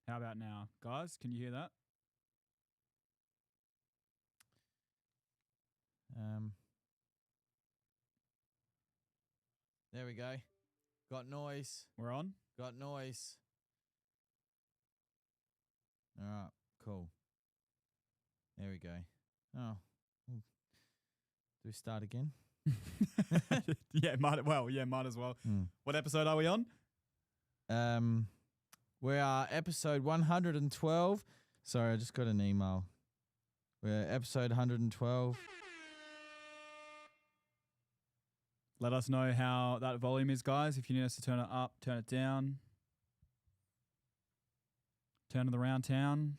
How about now? Guys, can you hear that? There we go. Got noise. We're on? Got noise. All right, cool. There we go. Oh, do we start again? Might as well. What episode are we on? We are episode 112. Sorry, I just got an email. We're episode 112. Let us know how that volume is, guys. If you need us to turn it up, turn it down. Turn it around town.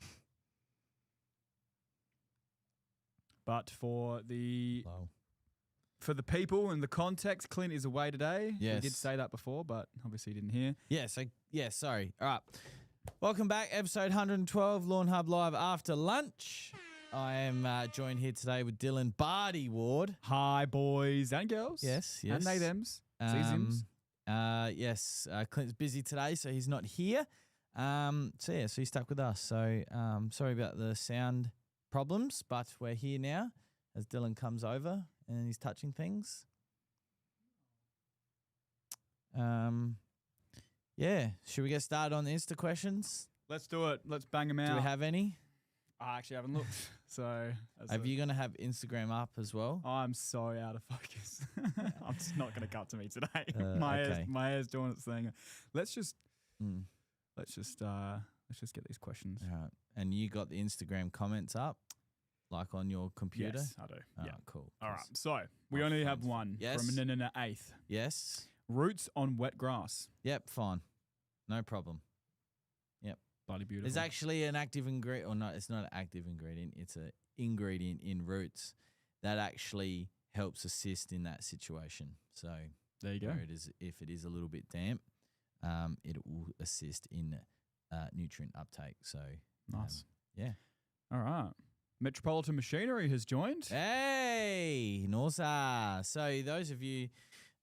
But for the people and the context, Clint is away today. Yes. He did say that before, but obviously he didn't hear. Sorry. All right. Welcome back, episode 112, Lawnhub Live After Lunch. I am joined here today with Dylan Barty Ward. Hi, boys and girls. Yes. And they, thems. Seasons. Clint's busy today, so he's not here. So he's stuck with us. So sorry about the sound problems, but we're here now as Dylan comes over and he's touching things. Should we get started on the Insta questions? Let's do it. Let's bang them out. Do we have any? I actually haven't looked. So, are you going to have Instagram up as well? I'm so out of focus. I'm just not going to cut to me today. Okay. My hair's doing its thing. Let's just get these questions. All right. And you got the Instagram comments up, like on your computer? Yes, I do. Yeah, cool. All right. So we only have one from an eighth. Yes. Roots on wet grass. Yep. Fine. No problem. Yep. Bloody beautiful. It's actually an active ingredient, or no, it's not an active ingredient. It's an ingredient in roots that actually helps assist in that situation. So there you go. If it is a little bit damp, it will assist in nutrient uptake. So nice. Yeah. All right. Metropolitan Machinery has joined. Hey, Norsa. So those of you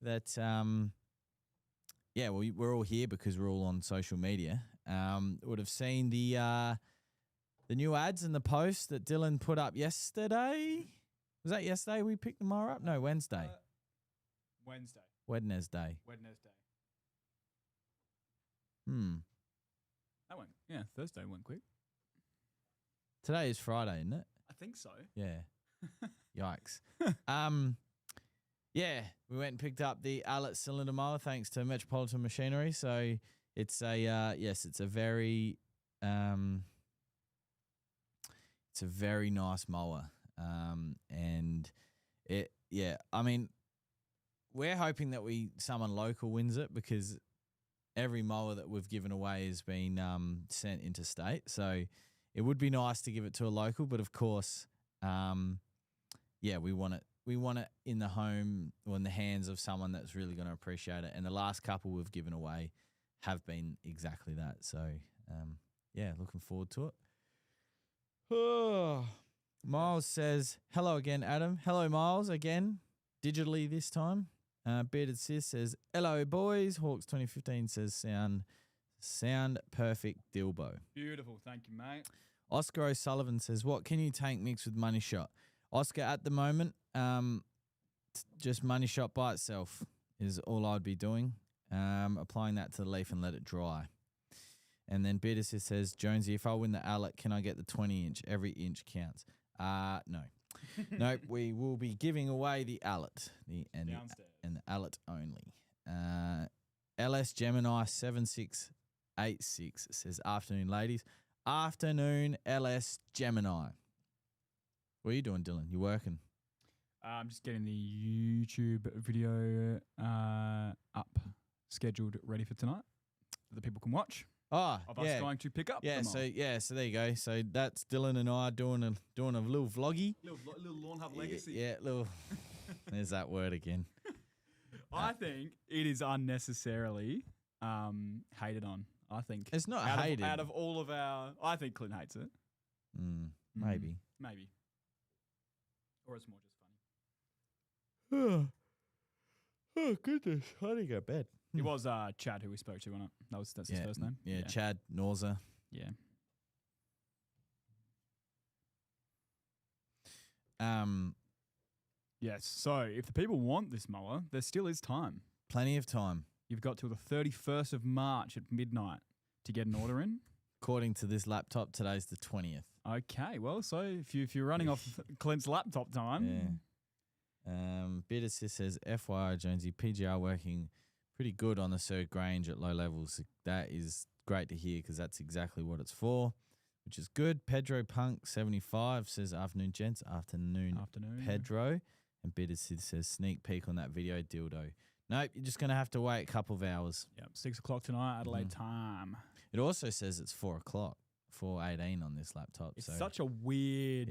that we're all here because we're all on social media. Would have seen the new ads and the post that Dylan put up yesterday. Was that yesterday we picked them all up? No, Wednesday. Wednesday. Wednesday. That went, Thursday went quick. Today is Friday, isn't it? I think so. Yeah. Yikes. We went and picked up the Allet cylinder mower thanks to Metropolitan Machinery. So it's it's a very nice mower. And we're hoping that someone local wins it because every mower that we've given away has been sent interstate. So it would be nice to give it to a local, but of course, we want it in the home or in the hands of someone that's really going to appreciate it. And the last couple we've given away have been exactly that. So, looking forward to it. Oh, Miles says, hello again, Adam. Hello, Miles, again, digitally this time. Bearded Sis says, hello, boys. Hawks 2015 says, sound perfect, Dilbo. Beautiful. Thank you, mate. Oscar O'Sullivan says, what can you tank mix with Money Shot? Oscar, at the moment, just Money Shot by itself is all I'd be doing. Applying that to the leaf and let it dry. And then Bearded Sis says, Jonesy, if I win the Allet, can I get the 20-inch? Every inch counts. No. Nope, we will be giving away the Allet. And the Allet only. LS Gemini 7686 says, afternoon, ladies. Afternoon, LS Gemini. What are you doing, Dylan? You working? I'm just getting the YouTube video up, scheduled, ready for tonight, that the people can watch. Oh, of us going to pick up. So there you go. So that's Dylan and I doing a little vloggy, little Lawnhub legacy. Yeah, little. There's that word again. I think it is unnecessarily hated on. I think it's not hated. Out of all of our, I think Clint hates it. Maybe. Or it's more just funny. Oh goodness! I need to go to bed. It was Chad who we spoke to on it. That's his first name. Yeah, Chad Norza. Yeah. Yes. So if the people want this mower, there still is time. Plenty of time. You've got till the 31st of March at midnight to get an order in. According to this laptop, today's the 20th. Okay. Well, so if you're running off Clint's laptop time. Yeah. Bit Assist says, FYI, Jonesy, PGR working pretty good on the Sir Grange at low levels. That is great to hear because that's exactly what it's for, which is good. Pedro Punk 75 says, afternoon, gents. Afternoon. Pedro. And Bit Assist says, sneak peek on that video dildo. Nope, you're just going to have to wait a couple of hours. Yep, 6 o'clock tonight, Adelaide time. It also says it's 4 o'clock, 4:18 on this laptop. It's such a weird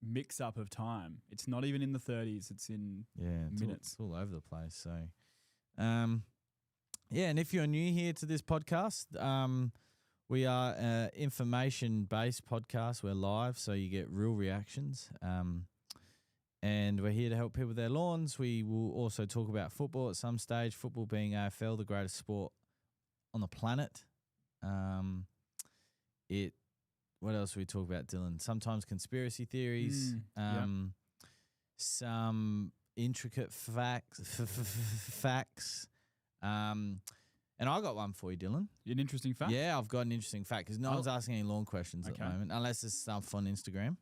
mix-up of time. It's not even in the 30s. It's in minutes. It's all over the place. So, and if you're new here to this podcast, we are an information-based podcast. We're live, so you get real reactions. And we're here to help people with their lawns. We will also talk about football at some stage, football being AFL, the greatest sport on the planet. What else do we talk about, Dylan? Sometimes conspiracy theories, some intricate facts. And I got one for you, Dylan. An interesting fact? Yeah, I've got an interesting fact because no one's asking any lawn questions at the moment, unless there's stuff on Instagram.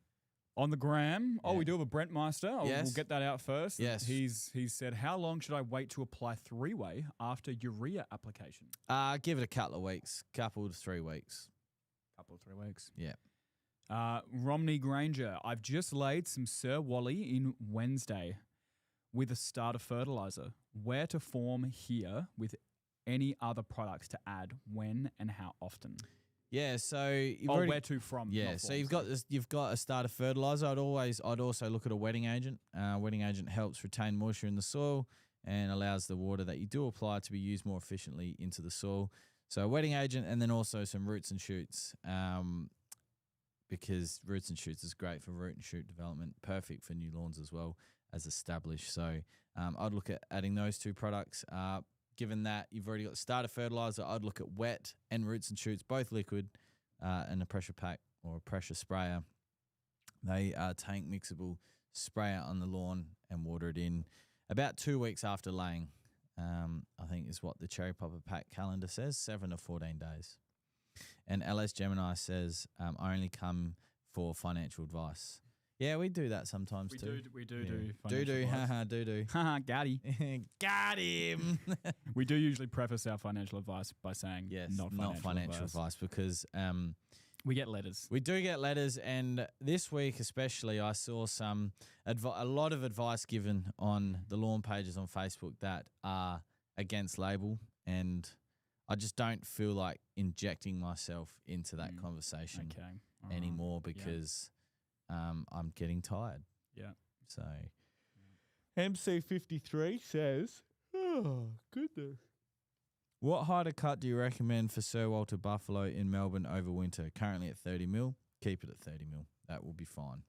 On the gram. Oh, we do have a Brent Meister. Yes. We'll get that out first. Yes. He's said, how long should I wait to apply 3-way after urea application? Give it a couple of weeks, couple to 3 weeks. Couple of 3 weeks. Yeah. Romney Granger, I've just laid some Sir Wally in Wednesday with a starter fertilizer. Where to form here with any other products to add, when and how often? Yeah, so where to from? Yeah, so you've got this. You've got a starter fertilizer. I'd also look at a wetting agent. Wetting agent helps retain moisture in the soil and allows the water that you do apply to be used more efficiently into the soil. So a wetting agent, and then also some roots and shoots, because roots and shoots is great for root and shoot development, perfect for new lawns as well as established. So I'd look at adding those two products. Given that you've already got starter fertilizer, I'd look at wet and roots and shoots, both liquid, and a pressure pack or a pressure sprayer. They are tank mixable. Spray out on the lawn and water it in about 2 weeks after laying. I think is what the Cherry Popper Pack calendar says, 7 to 14 days. And LS Gemini says, I only come for financial advice. Yeah, we do that sometimes too. We do. Haha, do. Haha, got Got him. We do usually preface our financial advice by saying not financial advice because we get letters. We do get letters, and this week especially, I saw a lot of advice given on the lawn pages on Facebook that are against label, and I just don't feel like injecting myself into that conversation anymore because I'm getting tired. Yeah. So MC53 says, oh, goodness. What hider cut do you recommend for Sir Walter Buffalo in Melbourne over winter? Currently at 30 mil. Keep it at 30 mil. That will be fine.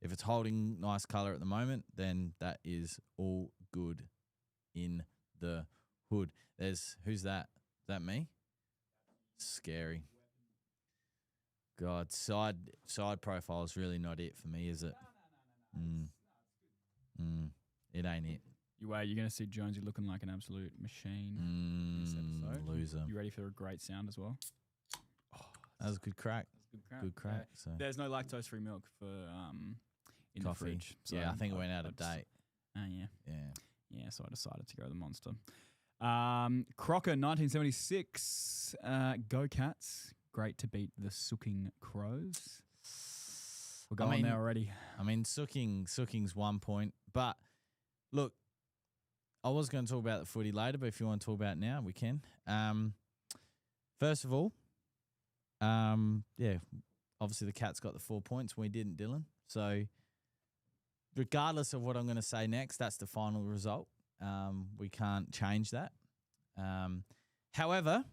If it's holding nice colour at the moment, then that is all good in the hood. Who's that? Is that me? Scary. God, side profile is really not it for me, is it? It ain't it. You're going to see Jonesy looking like an absolute machine this episode. Loser. You ready for a great sound as well? Oh, that was a good crack. Good crack. Yeah. So. There's no lactose-free milk for in coffee. the fridge. So yeah, I think it went out of date. Yeah, so I decided to go the Monster. Crocker, 1976. Go Cats. Great to beat the Sooking Crows. We're going there already. I mean, Sooking's 1 point. But, look, I was going to talk about the footy later, but if you want to talk about it now, we can. First of all, obviously the Cats got the 4 points. We didn't, Dylan. So, regardless of what I'm going to say next, that's the final result. We can't change that. However,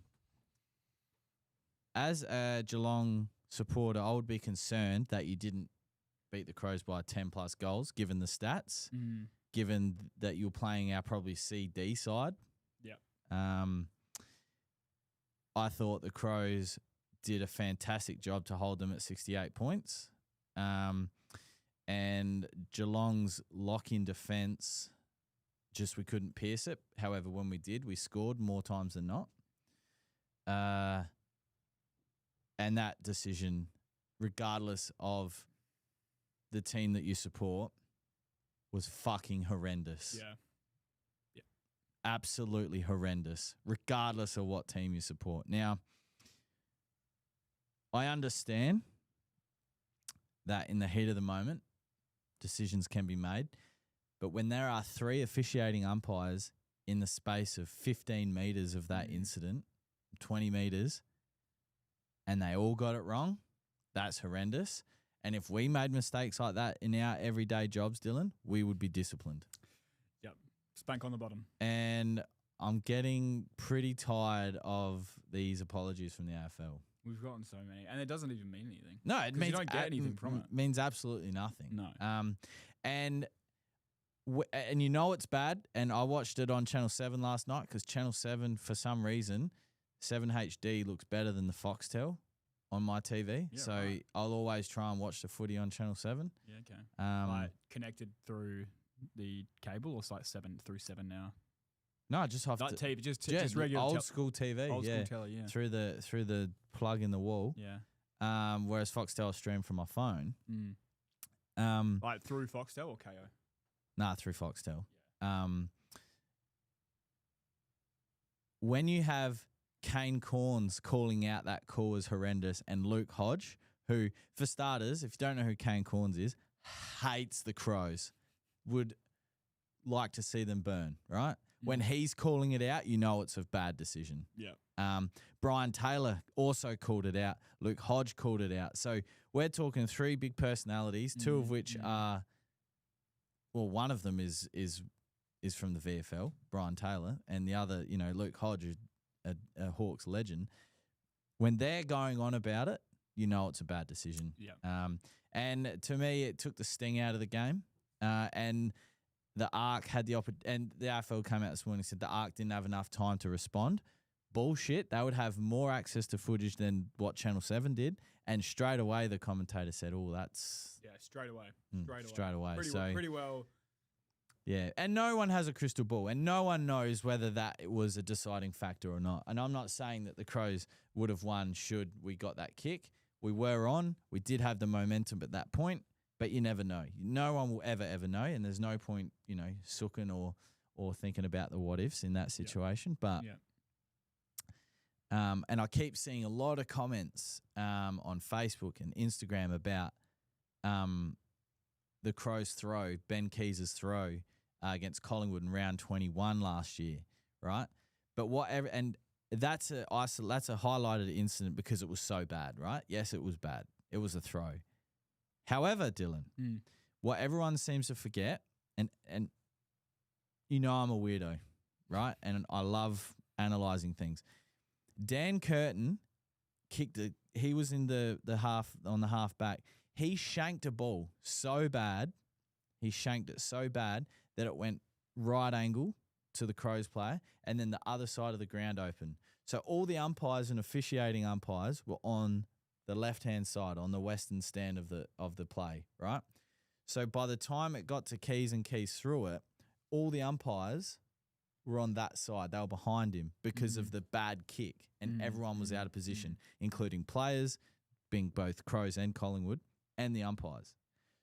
as a Geelong supporter, I would be concerned that you didn't beat the Crows by 10-plus goals, given the stats, given that you're playing our probably C-D side. Yeah. I thought the Crows did a fantastic job to hold them at 68 points. And Geelong's lock-in defence, just we couldn't pierce it. However, when we did, we scored more times than not. And that decision, regardless of the team that you support, was fucking horrendous. Yeah. Absolutely horrendous, regardless of what team you support. Now, I understand that in the heat of the moment, decisions can be made. But when there are 3 officiating umpires in the space of 15 metres of that incident, 20 metres, and they all got it wrong, that's horrendous. And if we made mistakes like that in our everyday jobs, Dylan, we would be disciplined. Yep. Spank on the bottom. And I'm getting pretty tired of these apologies from the AFL. We've gotten so many, and it doesn't even mean anything. No, it means you don't get anything from it. Means absolutely nothing. No. And you know it's bad. And I watched it on Channel 7 last night because Channel 7, for some reason, 7HD looks better than the Foxtel on my TV. Yeah, so right. I'll always try and watch the footy on Channel 7. Yeah, okay. Like connected through the cable, or it's like 7 through 7 now? No, just have Like to TV, just regular old school TV. old yeah. school telly, yeah. Through the plug in the wall. Yeah. Whereas Foxtel stream from my phone. Like through Foxtel or KO? Nah, through Foxtel. When you have Kane Corns calling out that call as horrendous, and Luke Hodge, who, for starters, if you don't know who Kane Corns is, hates the Crows, would like to see them burn, right? When he's calling it out, you know it's a bad decision. Yeah. Brian Taylor also called it out. Luke Hodge called it out. So we're talking 3 big personalities, 2 of which are, well, one of them is from the VFL, Brian Taylor, and the other, Luke Hodge, a Hawks legend. When they're going on about it, you know it's a bad decision. Yeah. And to me, it took the sting out of the game. And the ARC had the and the AFL came out this morning and said the ARC didn't have enough time to respond. Bullshit. They would have more access to footage than what Channel 7 did. And straight away, the commentator said, "Oh, that's..." Yeah, straight away. Straight away. Pretty well. Yeah, and no one has a crystal ball, and no one knows whether that was a deciding factor or not. And I'm not saying that the Crows would have won should we got that kick. We were on. We did have the momentum at that point. But you never know. No one will ever know, and there's no point, sooking or thinking about the what ifs in that situation. But and I keep seeing a lot of comments on Facebook and Instagram about the Crows' throw, Ben Keys' throw against Collingwood in round 21 last year, right? But and that's a highlighted incident because it was so bad, right? Yes, it was bad. It was a throw. However, Dylan, what everyone seems to forget, and I'm a weirdo, right? And I love analysing things. Dan Curtin he was in the half, on the half back. He shanked a ball so bad, that it went right angle to the Crows player, and then the other side of the ground open. So all the umpires and officiating umpires were on the left-hand side, on the western stand of the play, right? So by the time it got to Keys and Keys threw it, all the umpires were on that side. They were behind him because of the bad kick, and everyone was out of position, including players, being both Crows and Collingwood, and the umpires.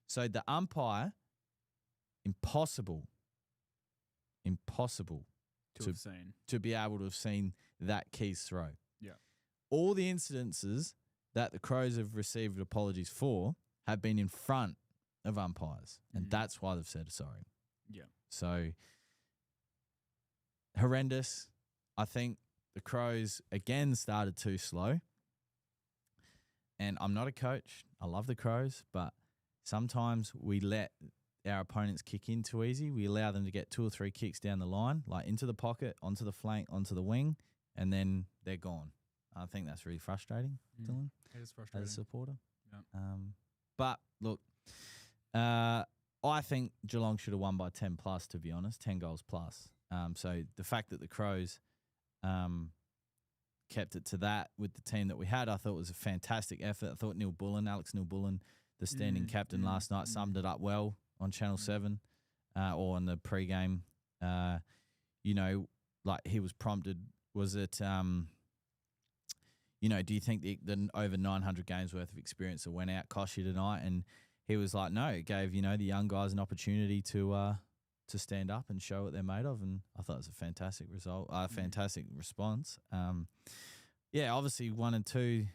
So the umpire, impossible to be able to have seen that Keys throw. Yeah. All the incidences that the Crows have received apologies for have been in front of umpires, and that's why they've said sorry. Yeah. So, horrendous. I think the Crows, again, started too slow. And I'm not a coach. I love the Crows, but sometimes we let our opponents kick in too easy. We allow them to get 2 or 3 kicks down the line, like into the pocket, onto the flank, onto the wing, and then they're gone. I think that's really frustrating, Dylan. It is frustrating. As a supporter. Yeah. But look, I think Geelong should have won by 10 plus, to be honest, 10 goals plus. So the fact that the Crows kept it to that with the team that we had. I thought it was a fantastic effort. I thought Alex Neil Bullen, the standing captain last night, summed it up well on Channel 7 or on the pre-game. Like he was prompted, was it, do you think the over 900 games worth of experience that went out cost you tonight? And he was like, no, it gave, the young guys an opportunity to stand up and show what they're made of. And I thought it was a fantastic result, fantastic response. Obviously 1 and 2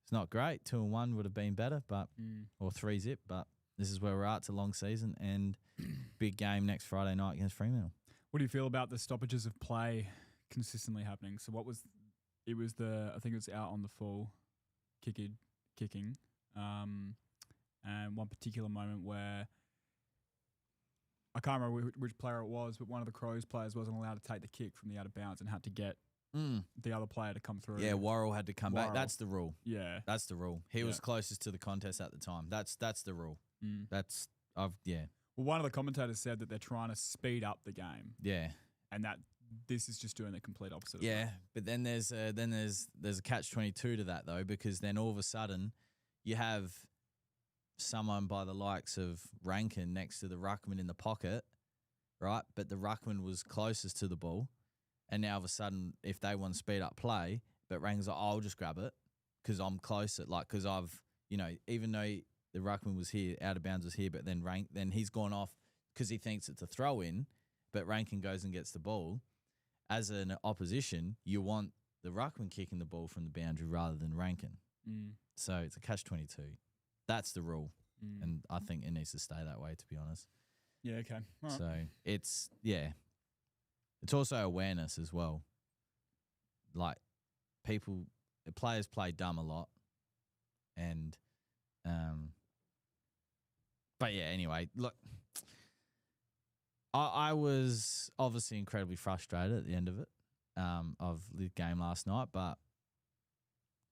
is not great. 2 and 1 would have been better, but or 3-0. But this is where we're at. It's a long season and big game next Friday night against Fremantle. What do you feel about the stoppages of play consistently happening? So I think it was out on the full kicking, and one particular moment where I can't remember which player it was, but one of the Crows players wasn't allowed to take the kick from the out of bounds and had to get the other player to come through. Yeah, Worrell had to come back. That's the rule. Yeah, that's the rule. He was closest to the contest at the time. That's the rule. Well, one of the commentators said that they're trying to speed up the game. Yeah, and that this is just doing the complete opposite. Yeah, of that. But then there's a catch-22 to that though, because then all of a sudden you have someone by the likes of Rankin next to the ruckman in the pocket, right? But the ruckman was closest to the ball, and now all of a sudden, if they want to speed up play, but Rankin's like, I'll just grab it because I'm closer, because I've, even though the ruckman was here, out of bounds was here, but then he's gone off because he thinks it's a throw in, but Rankin goes and gets the ball. As an opposition, you want the ruckman kicking the ball from the boundary rather than Rankin. So it's a catch-22. That's the rule, and I think it needs to stay that way, to be honest. Yeah, okay. All right. So it's also awareness as well. Like players play dumb a lot, and but yeah. Anyway, look, I was obviously incredibly frustrated at the end of it, of the game last night, but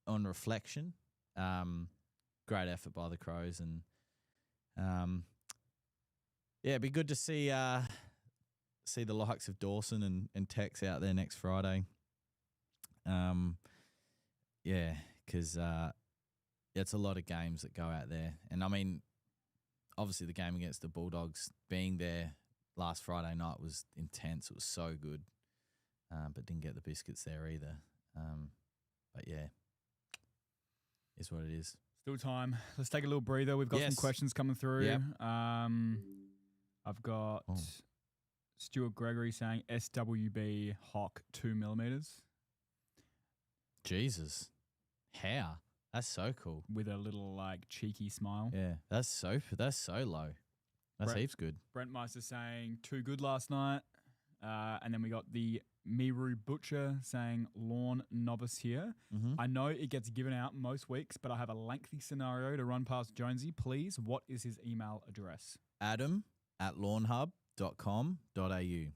on reflection, great effort by the Crows, and it'd be good to see the likes of Dawson and Tex out there next Friday. Because it's a lot of games that go out there, and I mean, obviously the game against the Bulldogs, being there last Friday night was intense. It was so good, but didn't get the biscuits there either. But yeah, is what it is. Still time. Let's take a little breather. We've got some questions coming through. Yep. I've got Stuart Gregory saying SWB Hawk 2mm. Jesus. How? That's so cool. With a little cheeky smile. Yeah, that's so low. That's heaps good. Brent Meister saying too good last night. And then we got the Miru Butcher saying lawn novice here. Mm-hmm. I know it gets given out most weeks, but I have a lengthy scenario to run past Jonesy. Please, what is his email address? adam@lawnhub.com.au.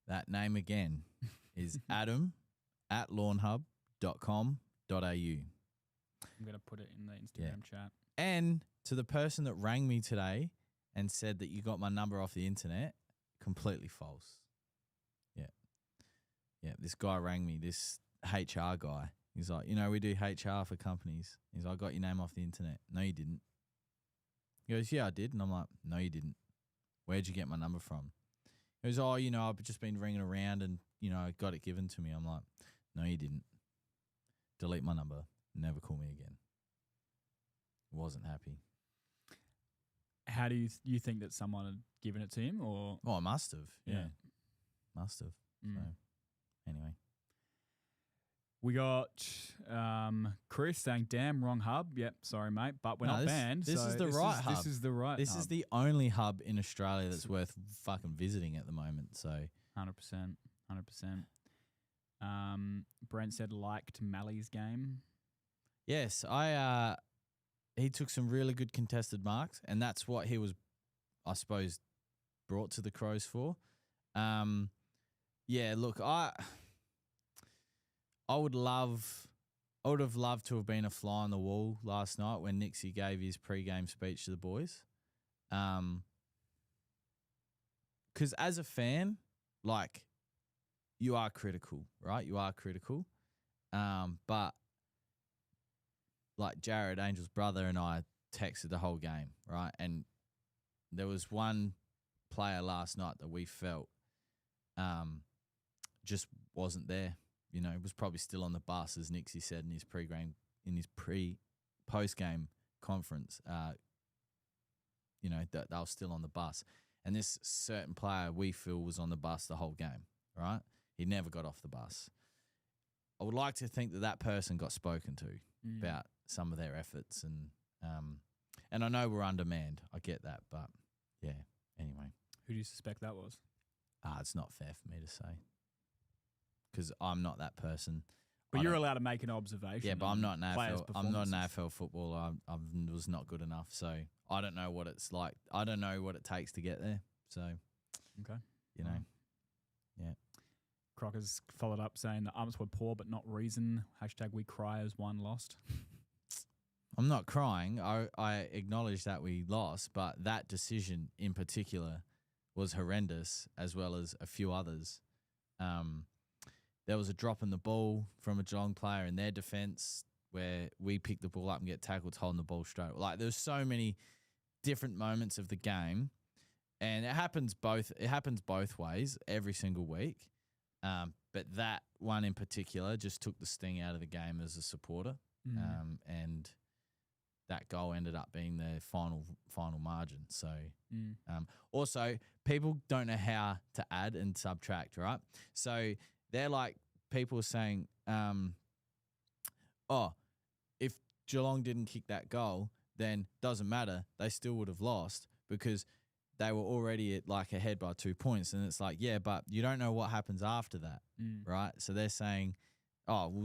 That name again is adam@lawnhub.com.au. I'm going to put it in the Instagram chat. And to the person that rang me today and said that you got my number off the internet, completely false. Yeah, this guy rang me, this HR guy. He's like, we do HR for companies. He's like, I got your name off the internet. No, you didn't. He goes, yeah, I did. And I'm like, no, you didn't. Where'd you get my number from? He goes, I've just been ringing around and, I got it given to me. I'm like, no, you didn't. Delete my number. Never call me again. Wasn't happy. How do you think that someone had given it to him, or? Oh, I must have. Yeah. Must have. So, anyway. We got Chris saying, damn, wrong hub. Yep, sorry, mate, but we're not banned. This is the right hub. This is the right This hub. is the only hub in Australia that's worth fucking visiting at the moment. So 100%. Brent said liked Mally's game. Yes, he took some really good contested marks, and that's what he was, I suppose, brought to the Crows for. Look, I would have loved to have been a fly on the wall last night when Nixie gave his pre-game speech to the boys. 'Cause as a fan, you are critical, right? You are critical. But like Jared, Angel's brother, and I texted the whole game, right? And there was one player last night that we felt just wasn't there. You know, was probably still on the bus, as Nixie said in his post-game conference. You know, that they were still on the bus. And this certain player we feel was on the bus the whole game, right? He never got off the bus. I would like to think that person got spoken to about some of their efforts. And I know we're undermanned. I get that. But, yeah, anyway. Who do you suspect that was? It's not fair for me to say because I'm not that person. But you're allowed to make an observation. Yeah, but I'm not an AFL. I'm not an AFL footballer. I was not good enough, so I don't know what it's like. I don't know what it takes to get there. So, okay, you know, yeah. Crocker's followed up saying the umps were poor, but not reason. # we cry as one lost. I'm not crying. I acknowledge that we lost, but that decision in particular was horrendous, as well as a few others. There was a drop in the ball from a Geelong player in their defence where we picked the ball up and get tackled holding the ball straight. Like there's so many different moments of the game, and it happens both ways every single week. But that one in particular just took the sting out of the game as a supporter, and that goal ended up being the final margin. So, also people don't know how to add and subtract, right? So they're like people saying, if Geelong didn't kick that goal, then doesn't matter. They still would have lost because they were already ahead by 2 points. And it's like, yeah, but you don't know what happens after that, right? So they're saying,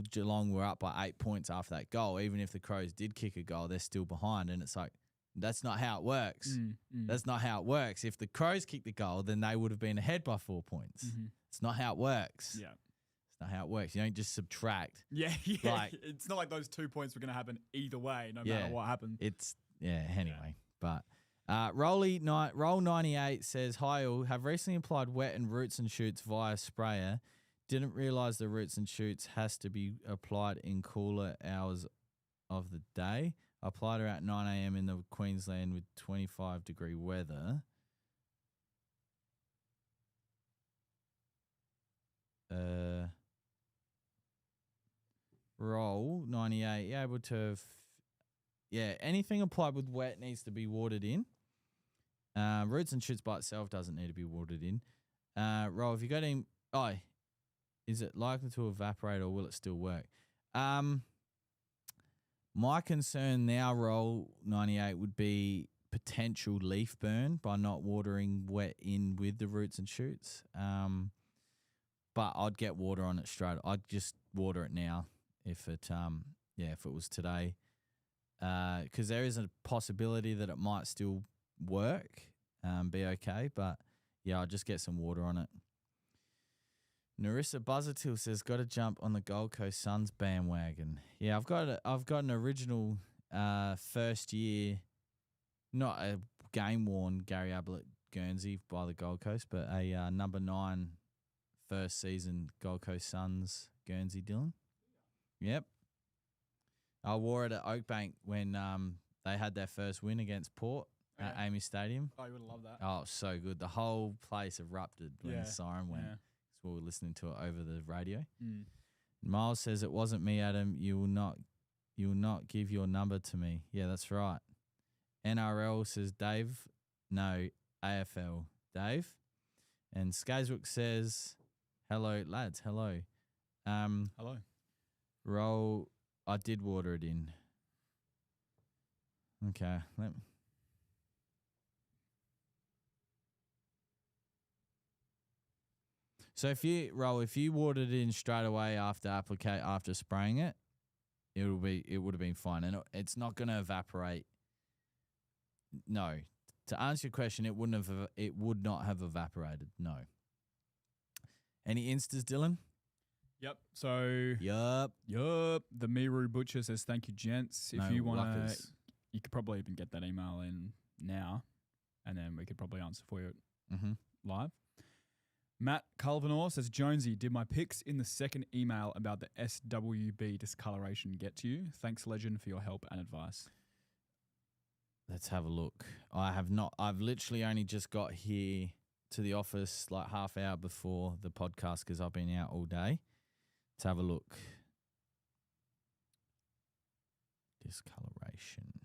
Geelong were up by 8 points after that goal. Even if the Crows did kick a goal, they're still behind. And it's like, that's not how it works. That's not how it works. If the Crows kicked the goal, then they would have been ahead by 4 points. It's not how it works. Yeah. It's not how it works. You don't just subtract. Yeah. It's not like those 2 points were going to happen either way, no matter what happened. Anyway. But Roll 98 says, hi all, have recently applied wet and roots and shoots via sprayer. Didn't realise the roots and shoots has to be applied in cooler hours of the day. I applied around 9 a.m. in the Queensland with 25-degree weather. Roll 98, you able to... anything applied with wet needs to be watered in. Roots and shoots by itself doesn't need to be watered in. Roll, if you got any... is it likely to evaporate or will it still work? My concern now, Roll 98, would be potential leaf burn by not watering wet in with the roots and shoots. But I'd get water on it straight. I'd just water it now if it was today. Because there is a possibility that it might still work, be okay. But, I'll just get some water on it. Narissa Buzzertill says, got to jump on the Gold Coast Suns bandwagon. Yeah, I've got an original first year, not a game-worn Gary Ablett Guernsey by the Gold Coast, but a number 9 first season Gold Coast Suns Guernsey, Dylan. Yep. I wore it at Oakbank when they had their first win against Port at Amy Stadium. Oh, you would have loved that. Oh, so good. The whole place erupted when the siren went. We were listening to it over the radio. Miles says, it wasn't me, Adam. You will not give your number to me. Yeah, that's right. NRL says, Dave. No, AFL. Dave. And Skazwick says, hello, lads. Hello. Hello. Roll. I did water it in. Okay. So if you watered it in straight away after spraying it, it would have been fine, and it's not going to evaporate. No, to answer your question, it would not have evaporated. No. Any instas, Dylan? Yep. So. Yup. The Miru Butcher says, "Thank you, gents. If you want to, you could probably even get that email in now, and then we could probably answer for you live." Matt Culvanor says, Jonesy, did my picks in the second email about the SWB discoloration get to you? Thanks, legend, for your help and advice. Let's have a look. I have not. I've literally only just got here to the office like half hour before the podcast because I've been out all day. Let's have a look. Discoloration.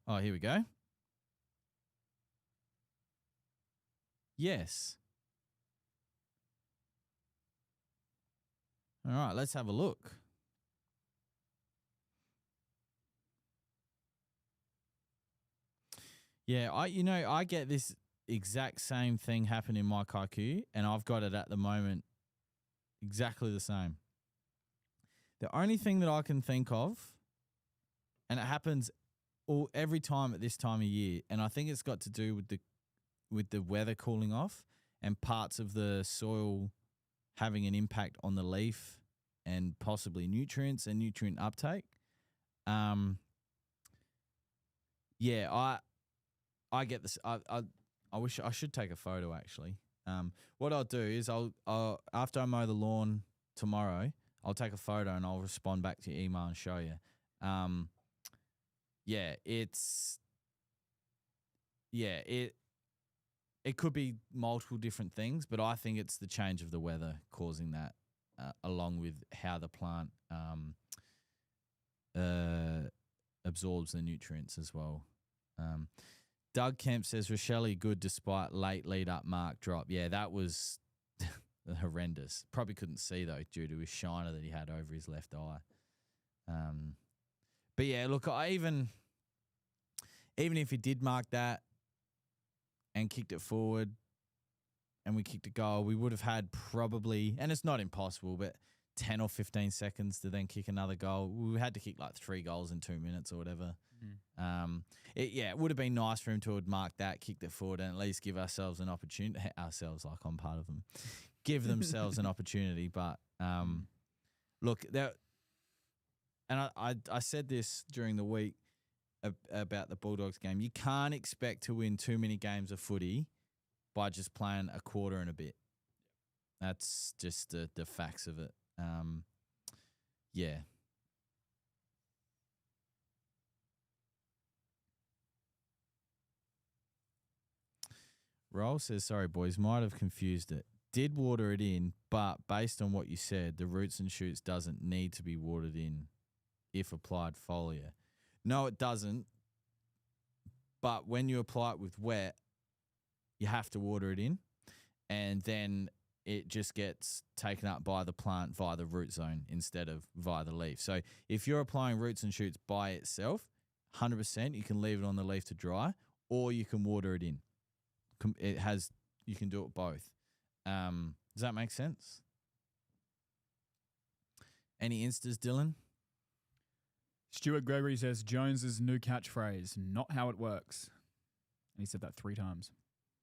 Oh, here we go. Yes. All right, let's have a look. Yeah, I get this exact same thing happen in my Kaiku, and I've got it at the moment exactly the same. The only thing that I can think of, and it happens every time at this time of year, and I think it's got to do with the weather cooling off and parts of the soil having an impact on the leaf and possibly nutrients and nutrient uptake. Yeah, I get this. I wish I should take a photo actually. What I'll do is I'll after I mow the lawn tomorrow, I'll take a photo and I'll respond back to your email and show you. It could be multiple different things, but I think it's the change of the weather causing that, along with how the plant absorbs the nutrients as well. Doug Kemp says, Rochelle good despite late lead-up mark drop. Yeah, that was horrendous. Probably couldn't see, though, due to his shiner that he had over his left eye. But, yeah, look, even if he did mark that and kicked it forward and we kicked a goal, we would have had probably, and it's not impossible, but 10 or 15 seconds to then kick another goal. We had to kick like 3 goals in 2 minutes or whatever. It would have been nice for him to have marked that, kicked it forward, and at least give ourselves an opportunity. Ourselves, like I'm part of them. Give themselves an opportunity. But look, and I said this during the week about the Bulldogs game. You can't expect to win too many games of footy by just playing a quarter and a bit. That's just the facts of it. Yeah. Roll says, sorry, boys, might have confused it. Did water it in, but based on what you said, the roots and shoots doesn't need to be watered in if applied foliar. No, it doesn't. But when you apply it with wet, you have to water it in, and then it just gets taken up by the plant via the root zone instead of via the leaf. So if you're applying roots and shoots by itself, 100%, you can leave it on the leaf to dry, or you can water it in. You can do it both. Does that make sense? Any instas, Dylan? Stuart Gregory says, Jones's new catchphrase, not how it works. And he said that 3 times.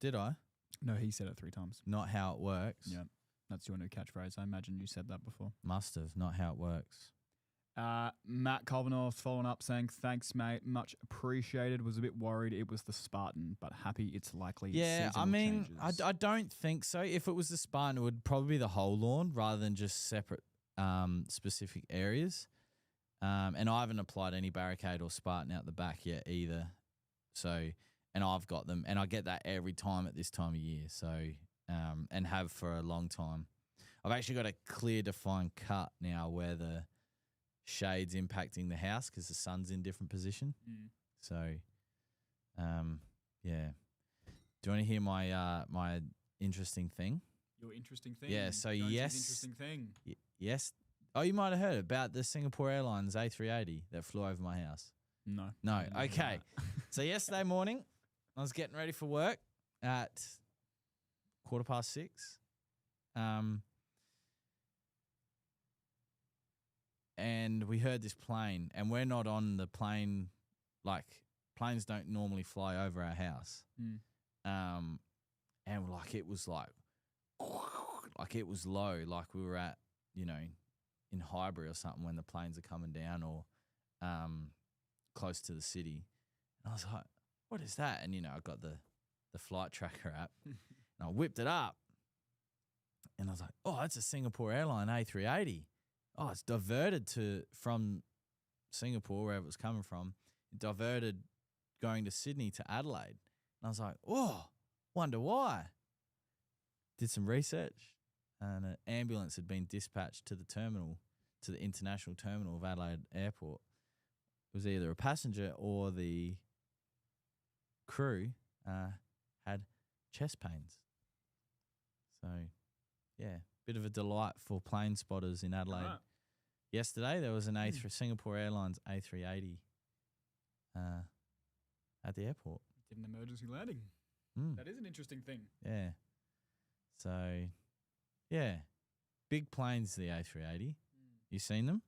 Did I? No, he said it 3 times. Not how it works? Yeah, that's your new catchphrase. I imagine you said that before. Must have. Not how it works. Matt Culvanor following up saying, thanks, mate. Much appreciated. Was a bit worried it was the Spartan, but happy it's likely. Yeah, I mean, I don't think so. If it was the Spartan, it would probably be the whole lawn rather than just separate specific areas. And I haven't applied any barricade or Spartan out the back yet either. So, and I've got them, and I get that every time at this time of year. So, and have for a long time. I've actually got a clear defined cut now where the shade's impacting the house because the sun's in different position. So, yeah. Do you want to hear my my interesting thing? Your interesting thing? Yeah, so Jones's yes. Interesting thing. Yes. Oh, you might have heard about the Singapore Airlines A380 that flew over my house. No. No. Okay. So yesterday morning, I was getting ready for work at 6:15. And we heard this plane, and we're not on the plane. Like, planes don't normally fly over our house. And like it was like it was low, like we were at, in Highbury or something when the planes are coming down, or close to the city. And I was like, what is that? And I got the flight tracker app and I whipped it up, And I was like, oh, that's a Singapore airline A380. Oh, it's diverted from Singapore, wherever it was coming from. It diverted going to Sydney to Adelaide. And I was like, oh, wonder why. Did some research, and an ambulance had been dispatched to the terminal, to the international terminal of Adelaide Airport. It was either a passenger or the crew had chest pains. So, yeah, bit of a delight for plane spotters in Adelaide. Right. Yesterday, there was an Singapore Airlines A380 at the airport. Did an emergency landing. That is an interesting thing. Yeah. So, yeah, big planes, the A380. You seen them?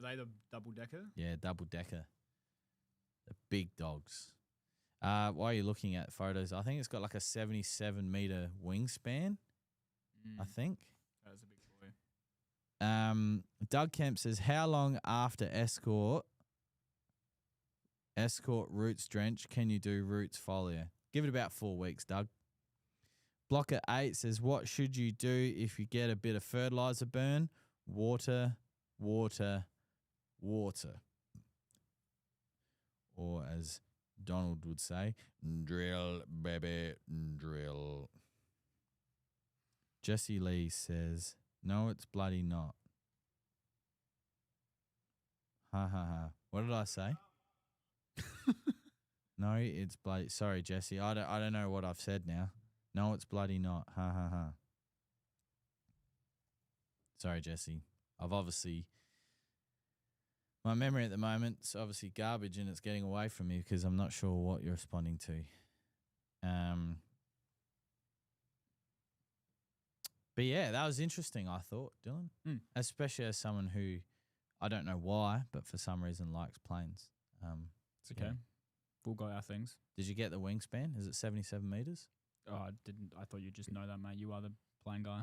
Are they the double decker? Yeah, double decker. The big dogs. While you're looking at photos, I think it's got like a 77-meter wingspan, I think. That is a big boy. Doug Kemp says, how long after escort roots drench can you do roots foliar? Give it about 4 weeks, Doug. Blocker 8 says, what should you do if you get a bit of fertilizer burn? Water, water, water. Or as Donald would say, drill, baby, drill. Jesse Lee says, no, it's bloody not. Ha ha ha. What did I say? No, it's bloody. Sorry, Jesse. I don't know what I've said now. No, it's bloody not. Ha ha ha. Sorry, Jesse. I've obviously, my memory at the moment's obviously garbage, and it's getting away from me because I'm not sure what you're responding to. But yeah, that was interesting, I thought, Dylan. Especially as someone who, I don't know why, but for some reason likes planes. It's okay. Yeah. We'll go our things. Did you get the wingspan? Is it 77 meters? Oh, I didn't. I thought you'd just know that, mate. You are the plane guy.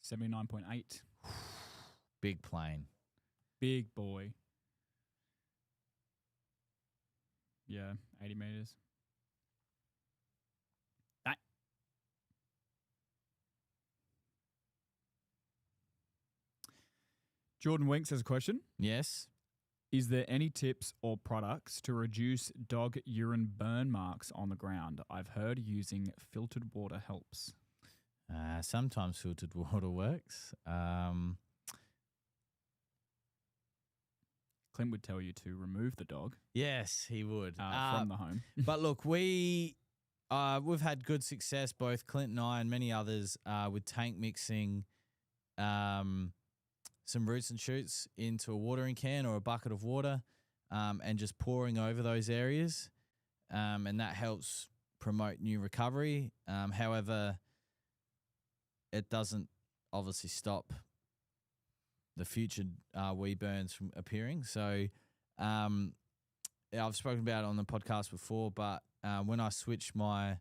$79.8. Big plane. Big boy. Yeah, 80 meters. That. Jordan Winks has a question. Yes. Is there any tips or products to reduce dog urine burn marks on the ground? I've heard using filtered water helps. Sometimes filtered water works. Clint would tell you to remove the dog. Yes, he would. From the home. But look, we've had good success, both Clint and I and many others, with tank mixing some roots and shoots into a watering can or a bucket of water and just pouring over those areas. And that helps promote new recovery. However, it doesn't obviously stop the future wee burns from appearing. So I've spoken about it on the podcast before, but when I switched my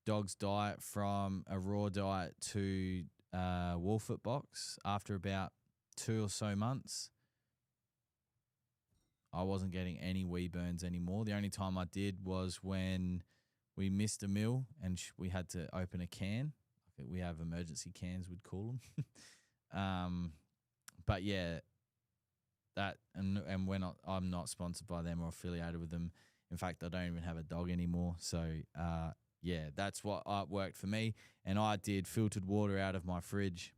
dog's diet from a raw diet to Wolfit box after about 2 or so months, I wasn't getting any wee burns anymore. The only time I did was when we missed a meal and we had to open a can. We have emergency cans, we'd call them. But yeah, that and when I'm not sponsored by them or affiliated with them. In fact, I don't even have a dog anymore. So yeah, that's what worked for me. And I did filtered water out of my fridge.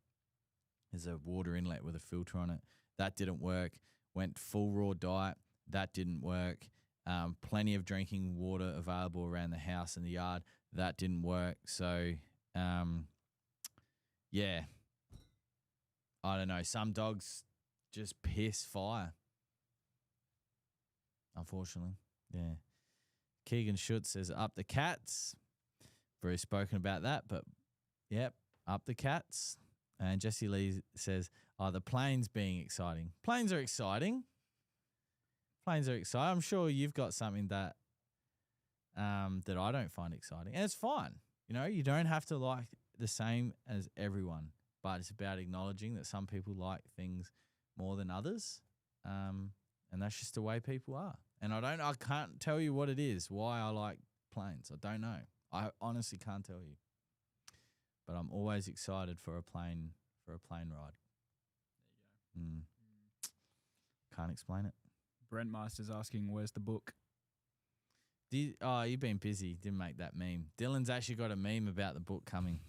There's a water inlet with a filter on it. That didn't work. Went full raw diet. That didn't work. Plenty of drinking water available around the house and the yard. That didn't work. So yeah. I don't know. Some dogs just piss fire. Unfortunately. Yeah. Keegan Schutz says, up the cats. Very spoken about that, but yep, up the cats. And Jesse Lee says, the planes being exciting. Planes are exciting. Planes are exciting. I'm sure you've got something that that I don't find exciting. And it's fine. You know, you don't have to like the same as everyone. But it's about acknowledging that some people like things more than others. And that's just the way people are. And I can't tell you what it is, why I like planes. I don't know. I honestly can't tell you. But I'm always excited for a plane ride. There you go. Can't explain it. Brent Meister's asking, where's the book? You've been busy. Didn't make that meme. Dylan's actually got a meme about the book coming.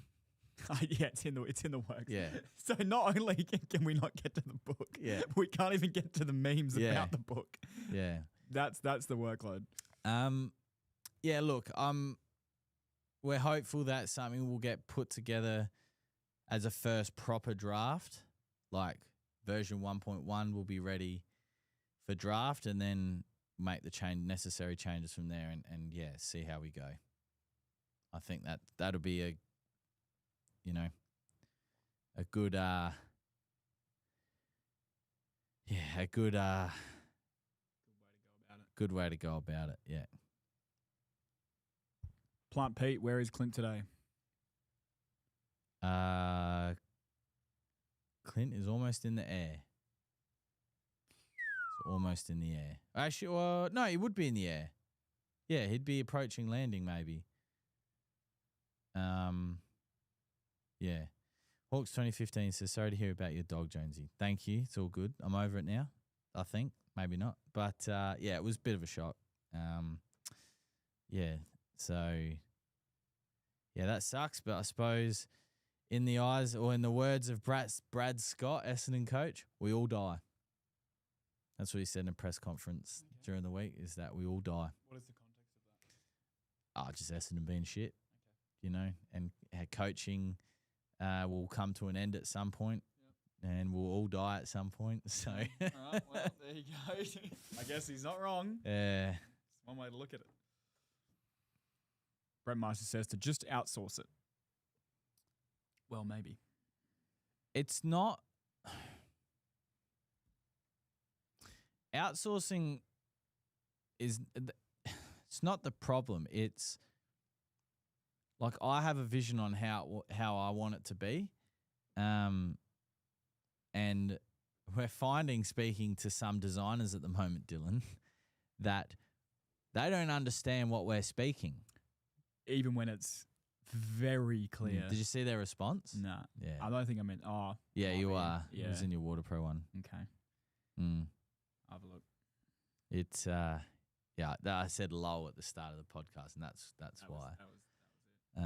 Yeah, it's in the works. Yeah. So not only can we not get to the book, Yeah. we can't even get to the memes about the book. Yeah. That's the workload. Yeah, look, we're hopeful that something will get put together as a first proper draft. Like version 1.1 will be ready for draft, and then make the necessary changes from there, and see how we go. I think that'll be a good good way to go about it. Yeah. Plant Pete, where is Clint today? Clint is almost in the air. It's almost in the air. Actually, no, he would be in the air. Yeah, he'd be approaching landing maybe. Yeah. Hawks 2015 says, sorry to hear about your dog, Jonesy. Thank you. It's all good. I'm over it now, I think. Maybe not. But, it was a bit of a shock. So, that sucks. But I suppose in the eyes, or in the words of Brad Scott, Essendon coach, we all die. That's what he said in a press conference during the week, is that we all die. What is the context of that? Just Essendon being shit, and coaching will come to an end at some point, and we'll all die at some point. So, all right, well, there you go. I guess he's not wrong. Yeah. It's one way to look at it. Brent Meister says to just outsource it. Well, maybe. It's not. Outsourcing it's not the problem. It's like I have a vision on how I want it to be. And we're finding, speaking to some designers at the moment, Dylan, that they don't understand what we're speaking. Even when it's very clear. Did you see their response? Nah. Yeah. I don't think I meant, yeah, you are. Yeah. It was in your Water Pro one. Okay. I'll have a look. It's, I said low at the start of the podcast, and that's why. That was it.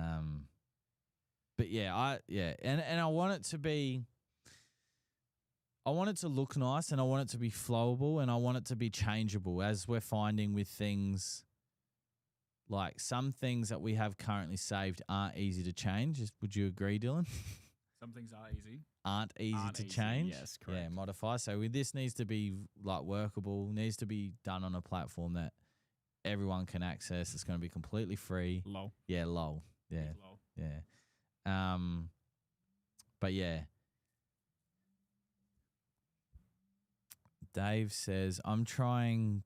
But and I want it to be, I want it to look nice, and I want it to be flowable, and I want it to be changeable, as we're finding with things. Like some things that we have currently saved aren't easy to change. Would you agree, Dylan? Some things are easy. Aren't easy to change. Yes, correct. Yeah, modify. So this needs to be like workable, needs to be done on a platform that everyone can access. It's going to be completely free. Low. Yeah, low. Yeah. Low. Yeah. But yeah. Dave says, I'm trying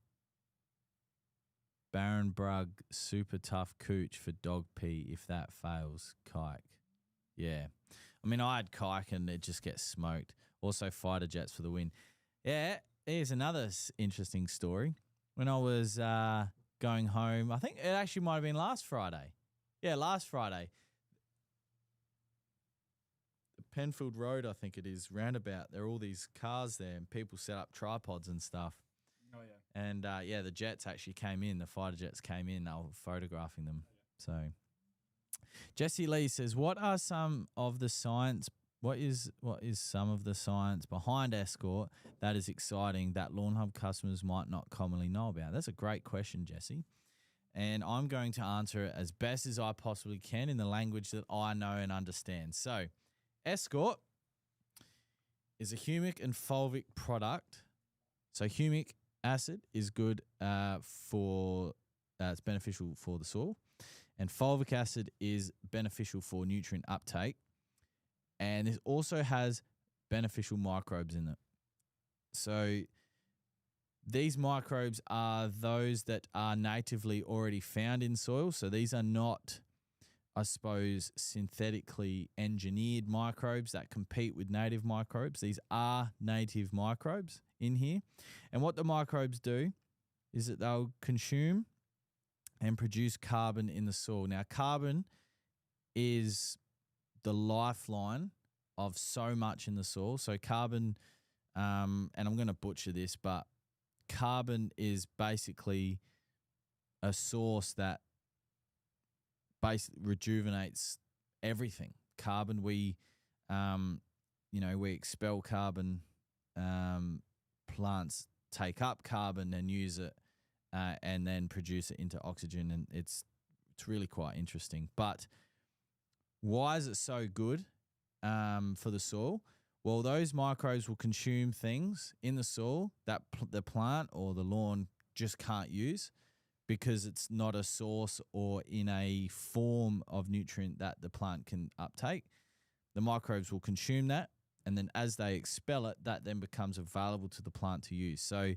Baron Brugg super tough cooch for dog pee. If that fails, kike. Yeah. I mean, I had kike and it just gets smoked. Also, fighter jets for the win. Yeah, here's another interesting story. When I was going home, I think it actually might have been last Friday. Yeah, last Friday. Penfield Road, I think it is, roundabout. There are all these cars there and people set up tripods and stuff. Oh, yeah. And, the jets actually came in. The fighter jets came in. They were photographing them. So, Jesse Lee says, what is some of the science behind Escort that is exciting that Lawnhub customers might not commonly know about? That's a great question, Jesse. And I'm going to answer it as best as I possibly can in the language that I know and understand. So, Escort is a humic and fulvic product. So, humic acid is good for it's beneficial for the soil, and fulvic acid is beneficial for nutrient uptake, and it also has beneficial microbes in it. So these microbes are those that are natively already found in soil. So these are not, I suppose, synthetically engineered microbes that compete with native microbes. These are native microbes in here. And what the microbes do is that they'll consume and produce carbon in the soil. Now, carbon is the lifeline of so much in the soil. So carbon, and I'm going to butcher this, but carbon is basically a source that basically rejuvenates everything. Carbon, we expel carbon. Plants take up carbon and use it, and then produce it into oxygen, and it's really quite interesting. But why is it so good for the soil? Well, those microbes will consume things in the soil that the plant or the lawn just can't use because it's not a source or in a form of nutrient that the plant can uptake. The microbes will consume that, and then as they expel it, that then becomes available to the plant to use. So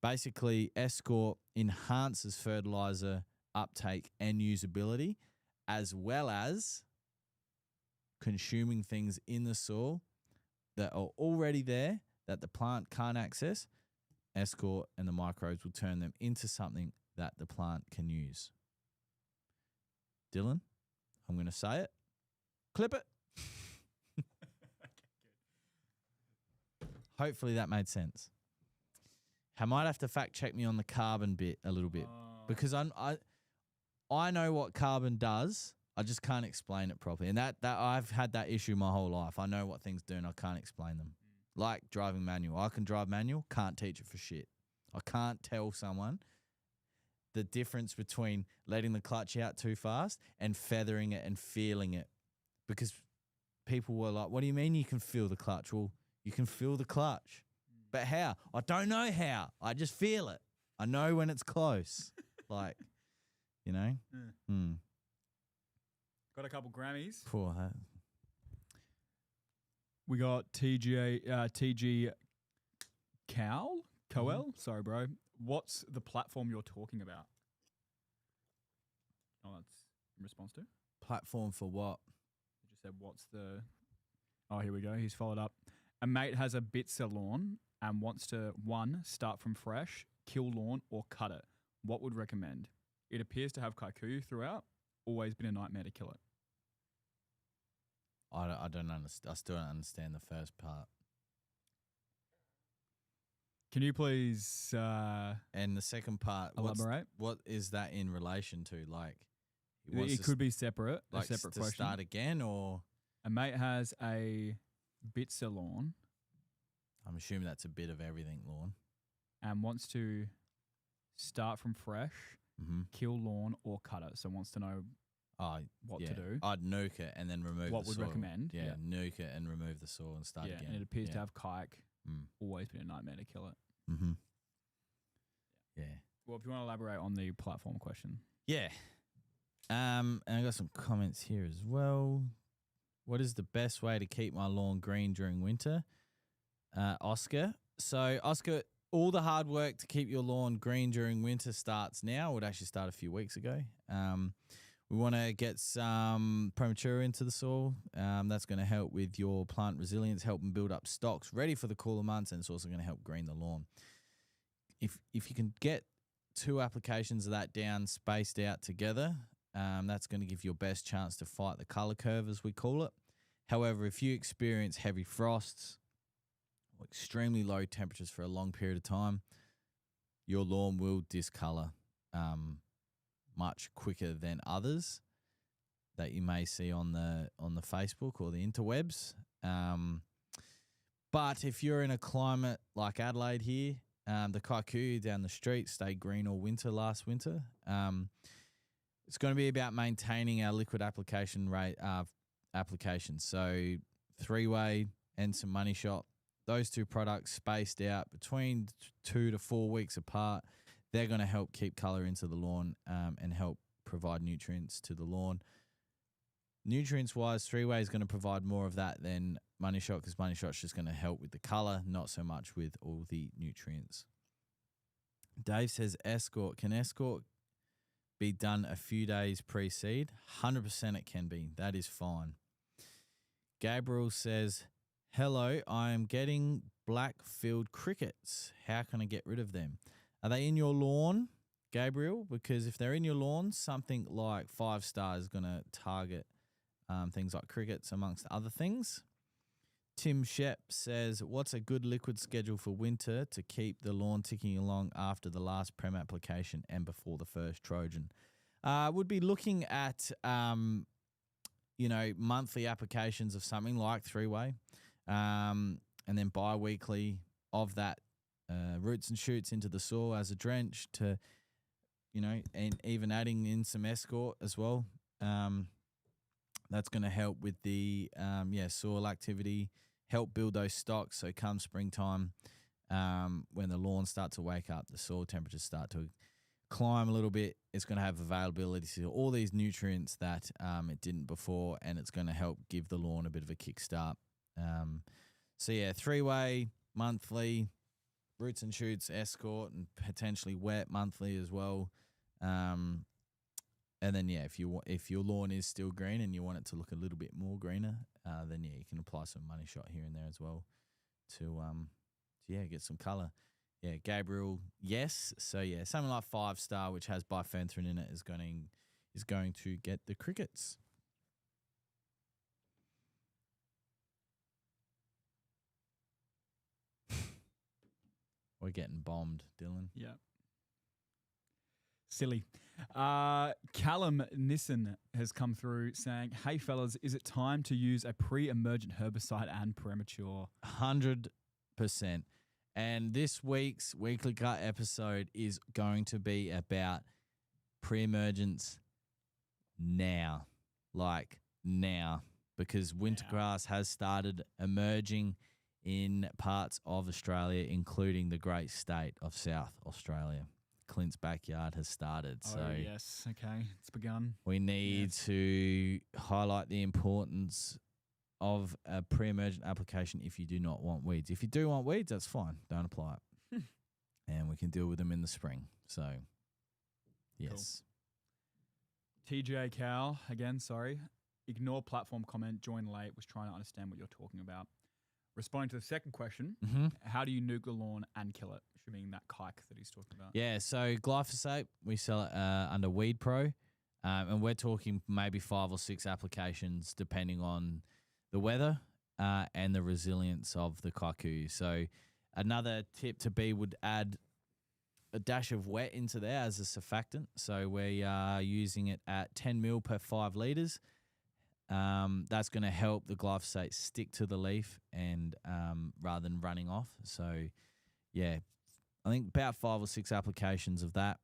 basically, Escort enhances fertilizer uptake and usability, as well as consuming things in the soil that are already there that the plant can't access. Escort and the microbes will turn them into something that the plant can use. Dylan, I'm going to say it. Clip it. Hopefully that made sense. I might have to fact check me on the carbon bit a little bit because I know what carbon does. I just can't explain it properly. And that I've had that issue my whole life. I know what things do and I can't explain them. Like driving manual. I can drive manual, can't teach it for shit. I can't tell someone the difference between letting the clutch out too fast and feathering it and feeling it. Because people were like, what do you mean you can feel the clutch? Well, you can feel the clutch. But how? I don't know how. I just feel it. I know when it's close. Like, you know? Got a couple Grammys. Poor. We got TG Coel. Sorry, bro. What's the platform you're talking about? Oh, that's in response to? Platform for what? You just said, what's the... Oh, here we go. He's followed up. A mate has a Bitzer lawn and wants to, 1, start from fresh, kill lawn, or cut it. What would recommend? It appears to have kikuyu throughout. Always been a nightmare to kill it. I don't understand. I still don't understand the first part. Can you please and the second part, elaborate? What is that in relation to? Like, it could be separate. Like a separate to question. Start again, or a mate has a Bitzer lawn. I'm assuming that's a bit of everything lawn. And wants to start from fresh, kill lawn, or cut it. So wants to know what to do. I'd nuke it and then remove what the would soil. Recommend. Yeah, nuke it and remove the soil and start again. And it appears to have kike. Always been a nightmare to kill it. Yeah. Well, if you want to elaborate on the platform question. Yeah. And I got some comments here as well. What is the best way to keep my lawn green during winter? Oscar. So, Oscar, all the hard work to keep your lawn green during winter starts now. It would actually start a few weeks ago. We want to get some premature into the soil. That's going to help with your plant resilience, help them build up stocks ready for the cooler months, and it's also going to help green the lawn. If you can get 2 applications of that down spaced out together, that's going to give you your best chance to fight the colour curve, as we call it. However, if you experience heavy frosts or extremely low temperatures for a long period of time, your lawn will discolour much quicker than others that you may see on the Facebook or the interwebs. But if you're in a climate like Adelaide here, the kikuyu down the street stayed green all winter last winter. It's going to be about maintaining our liquid application rate application. So 3-way and some Money Shot, those 2 products spaced out between 2 to 4 weeks apart. They're going to help keep colour into the lawn and help provide nutrients to the lawn. Nutrients-wise, 3-way is going to provide more of that than Money Shot, because Money Shot's just going to help with the colour, not so much with all the nutrients. Dave says, Escort. Can Escort be done a few days pre-seed? 100% it can be. That is fine. Gabriel says, hello, I am getting black-filled crickets. How can I get rid of them? Are they in your lawn, Gabriel? Because if they're in your lawn, something like 5 Star is going to target things like crickets, amongst other things. Tim Shep says, what's a good liquid schedule for winter to keep the lawn ticking along after the last Prem application and before the first Trojan? Would be looking at, monthly applications of something like 3-way, and then bi-weekly of that roots and shoots into the soil as a drench to, and even adding in some escort as well. That's going to help with the soil activity, help build those stocks. So come springtime, when the lawns start to wake up, the soil temperatures start to climb a little bit, it's going to have availability to all these nutrients that it didn't before, and it's going to help give the lawn a bit of a kickstart. 3-way, monthly, roots and shoots, escort, and potentially wet monthly as well. And then, if your lawn is still green and you want it to look a little bit more greener, then, you can apply some money shot here and there as well to get some colour. Yeah, Gabriel, yes. So, something like 5 Star, which has bifenthrin in it, is going to get the crickets. We're getting bombed, Dylan. Yeah. Silly. Callum Nissen has come through saying, hey, fellas, is it time to use a pre-emergent herbicide and premature? 100%. And this week's Weekly Cut episode is going to be about pre-emergence now. Because winter grass has started emerging in parts of Australia, including the great state of South Australia. Clint's backyard has started. Oh, so yes. Okay. It's begun. we need to highlight the importance of a pre-emergent application if you do not want weeds. If you do want weeds, that's fine. Don't apply it. And we can deal with them in the spring. So, yes. Cool. TJ Cal, again, sorry. Ignore platform comment, join late, was trying to understand what you're talking about. Responding to the second question, how do you nuke the lawn and kill it? Assuming that kike that he's talking about. Yeah, so glyphosate, we sell it under Weed Pro, and we're talking maybe 5 or 6 applications depending on the weather and the resilience of the kaku. So another tip to be would add a dash of wet into there as a surfactant. So we are using it at 10 mil per 5 litres. That's going to help the glyphosate stick to the leaf and rather than running off. So, I think about 5 or 6 applications of that.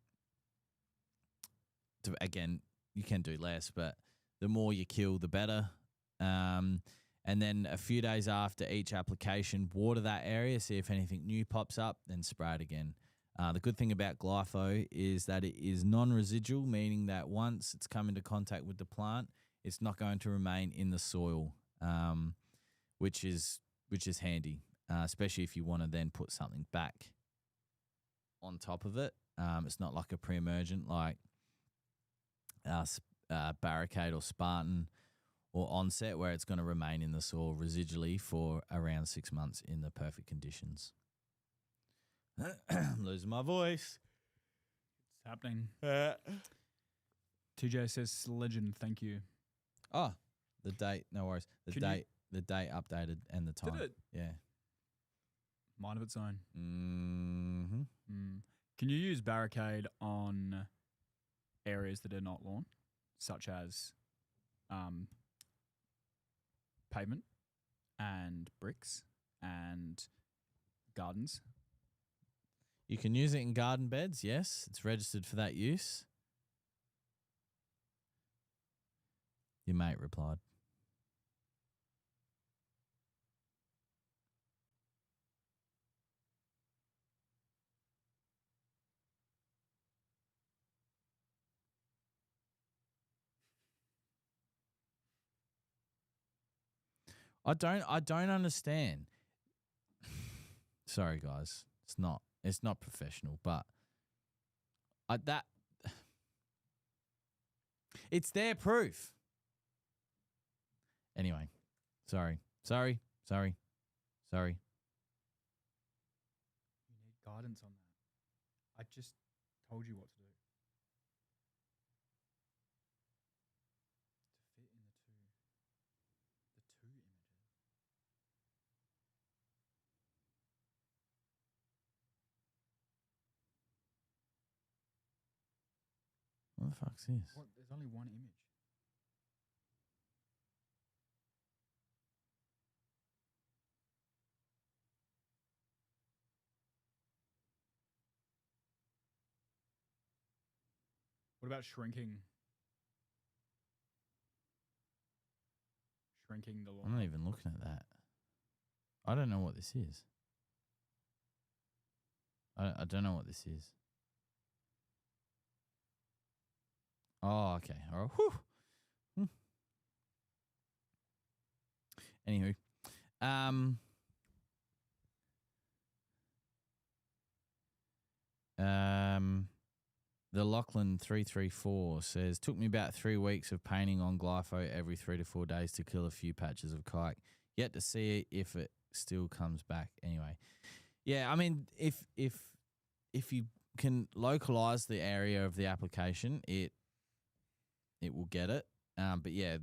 Again, you can do less, but the more you kill, the better. And then a few days after each application, water that area, see if anything new pops up, then spray it again. The good thing about glypho is that it is non-residual, meaning that once it's come into contact with the plant, it's not going to remain in the soil, which is handy, especially if you want to then put something back on top of it. It's not like a pre-emergent like Barricade or Spartan or Onset, where it's going to remain in the soil residually for around 6 months in the perfect conditions. I'm losing my voice. It's happening. TJ says, legend, thank you. Oh, the date, no worries. The date updated and the time. Did it? Yeah. Mind of its own. Mm-hmm. Can you use Barricade on areas that are not lawn, such as pavement and bricks and gardens? You can use it in garden beds, yes. It's registered for that use. Your mate replied. I don't understand. Sorry guys. It's not professional, but it's their proof. Anyway, sorry. You need guidance on that. I just told you what to do. To fit in the two images. What the fuck's this? What? There's only one image. What about shrinking? Shrinking the lawn. I'm not even looking at that. I don't know what this is. I don't know what this is. Oh, okay. All right. Whew. Anywho, the Lachlan 334 says, took me about 3 weeks of painting on glypho every 3 to 4 days to kill a few patches of kike. Yet to see if it still comes back. Anyway, yeah, I mean, if you can localize the area of the application, it will get it. But yeah,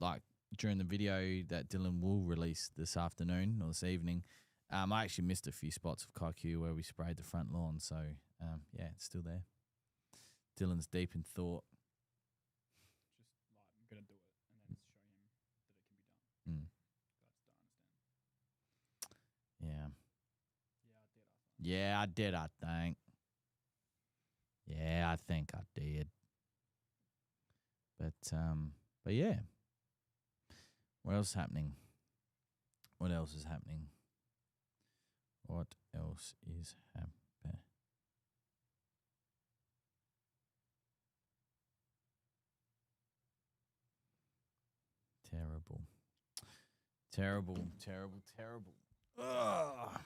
like during the video that Dylan will release this afternoon or this evening, I actually missed a few spots of Kaiku where we sprayed the front lawn. So yeah, it's still there. Dylan's deep in thought. Just like I'm gonna do it and then show him that it can be done. Mm. I just don't understand. Yeah. Yeah, I did. Yeah, I did, I think. Yeah, I think I did. But yeah. What else is happening? What else is happening? What else is happening? Terrible. Ugh.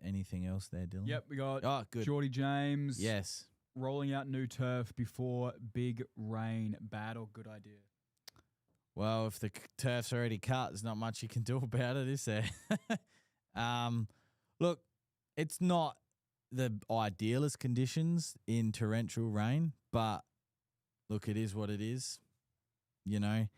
Anything else there, Dylan? Yep, we got good. Geordie James. Yes. Rolling out new turf before big rain. Bad or good idea? Well, if the turf's already cut, there's not much you can do about it, is there? Look, it's not the idealist conditions in torrential rain, but look, it is what it is. You know,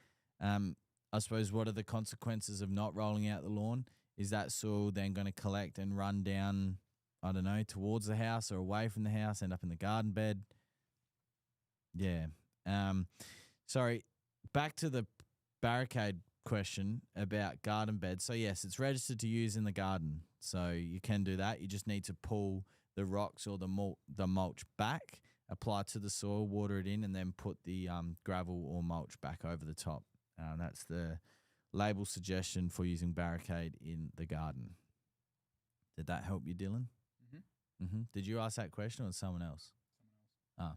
I suppose what are the consequences of not rolling out the lawn? Is that soil then going to collect and run down, I don't know, towards the house or away from the house, end up in the garden bed? Yeah. Sorry, back to the barricade question about garden beds. So yes, it's registered to use in the garden. So you can do that. You just need to pull the rocks or the mulch back, apply to the soil, water it in, and then put the gravel or mulch back over the top. That's the label suggestion for using barricade in the garden. Did that help you, Dylan? Mm-hmm. Mm-hmm. Did you ask that question or someone else? Someone else. Ah.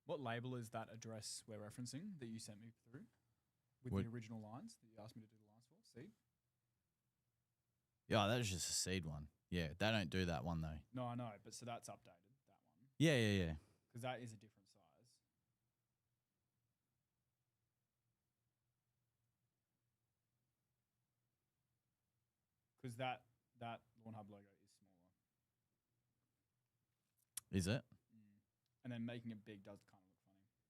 What label is that address we're referencing that you sent me through with What? the original lines that you asked me to do the lines for? See? Yeah, that was just a seed one. Yeah, they don't do that one though. No, I know, but so that's updated, that one. Yeah. Because that is a different size. Because that Lawnhub logo is smaller. Is it? And then making it big does kind of look funny.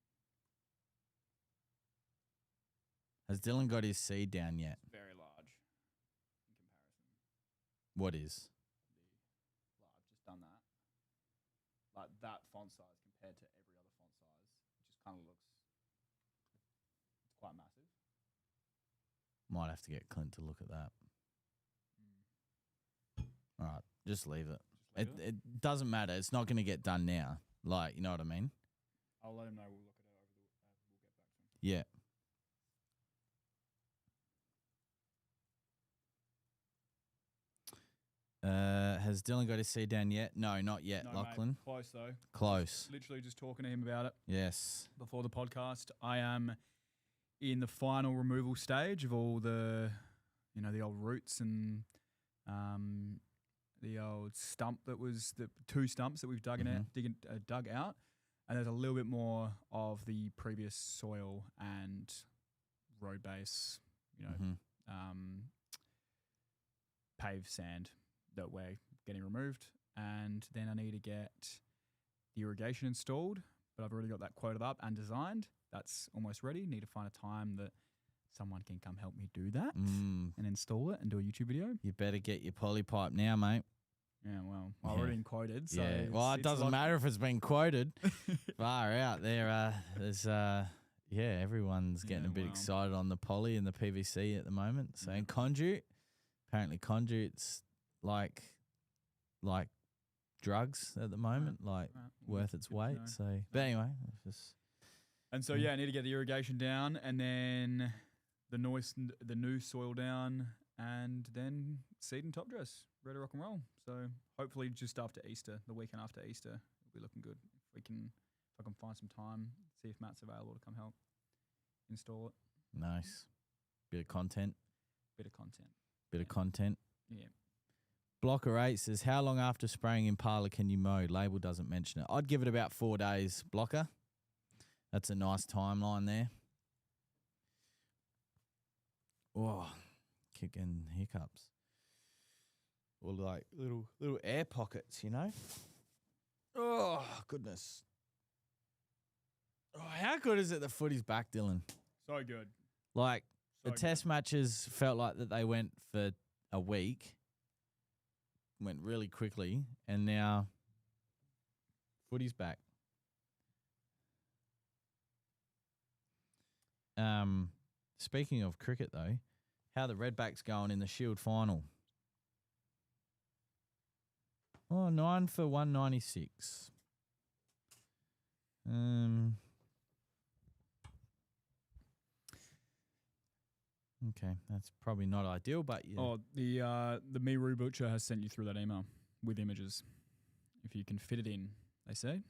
Has Dylan got his seed down yet? It's very large in comparison. What is? I've just done that. Like that font size compared to every other font size. It just kind of looks, it's quite massive. Might have to get Clint to look at that. All right, just leave it. It doesn't matter. It's not going to get done now. Like, you know what I mean? I'll let him know. We'll look at it over the. We'll get back to him. Yeah. Has Dylan got his seed down yet? No, not yet, No, Lachlan. mate, close though. Close. Literally just talking to him about it Yes. before the podcast. I am in the final removal stage of all the, the old roots and the old stump that was the 2 stumps that we've dug out, and there's a little bit more of the previous soil and road base, paved sand that we're getting removed, and then I need to get the irrigation installed, but I've already got that quoted up and designed. That's almost ready. Need to find a time that someone can come help me do that and install it and do a YouTube video. You better get your poly pipe now, mate. Yeah, well, I've already been quoted. So yeah. Well, it doesn't matter if it's been quoted. Far out there. There's everyone's getting a bit excited on the poly and the PVC at the moment. So and conduit, apparently conduit's like drugs at the moment, worth its weight. So, but anyway, it's just. And so I need to get the irrigation down, and then the new soil down, and then seed and top dress, ready to rock and roll. So hopefully just after Easter, the weekend after Easter, it'll be looking good. If I can find some time, see if Matt's available to come help install it. Nice. Bit of content. Bit of content. Yeah. Yeah. Blocker 8 says, how long after spraying Impala can you mow? Label doesn't mention it. I'd give it about 4 days, Blocker. That's a nice timeline there. Oh, kicking hiccups. Or like little air pockets, Oh, goodness. Oh, how good is it the footy's back, Dylan? So good. Like, the test matches felt like that they went for a week. Went really quickly, and now footy's back. Speaking of cricket, though, how the Redbacks going in the Shield final? Oh, 9 for 196. Okay, that's probably not ideal, but yeah. Oh, the Miru Butcher has sent you through that email with images. If you can fit it in, they say.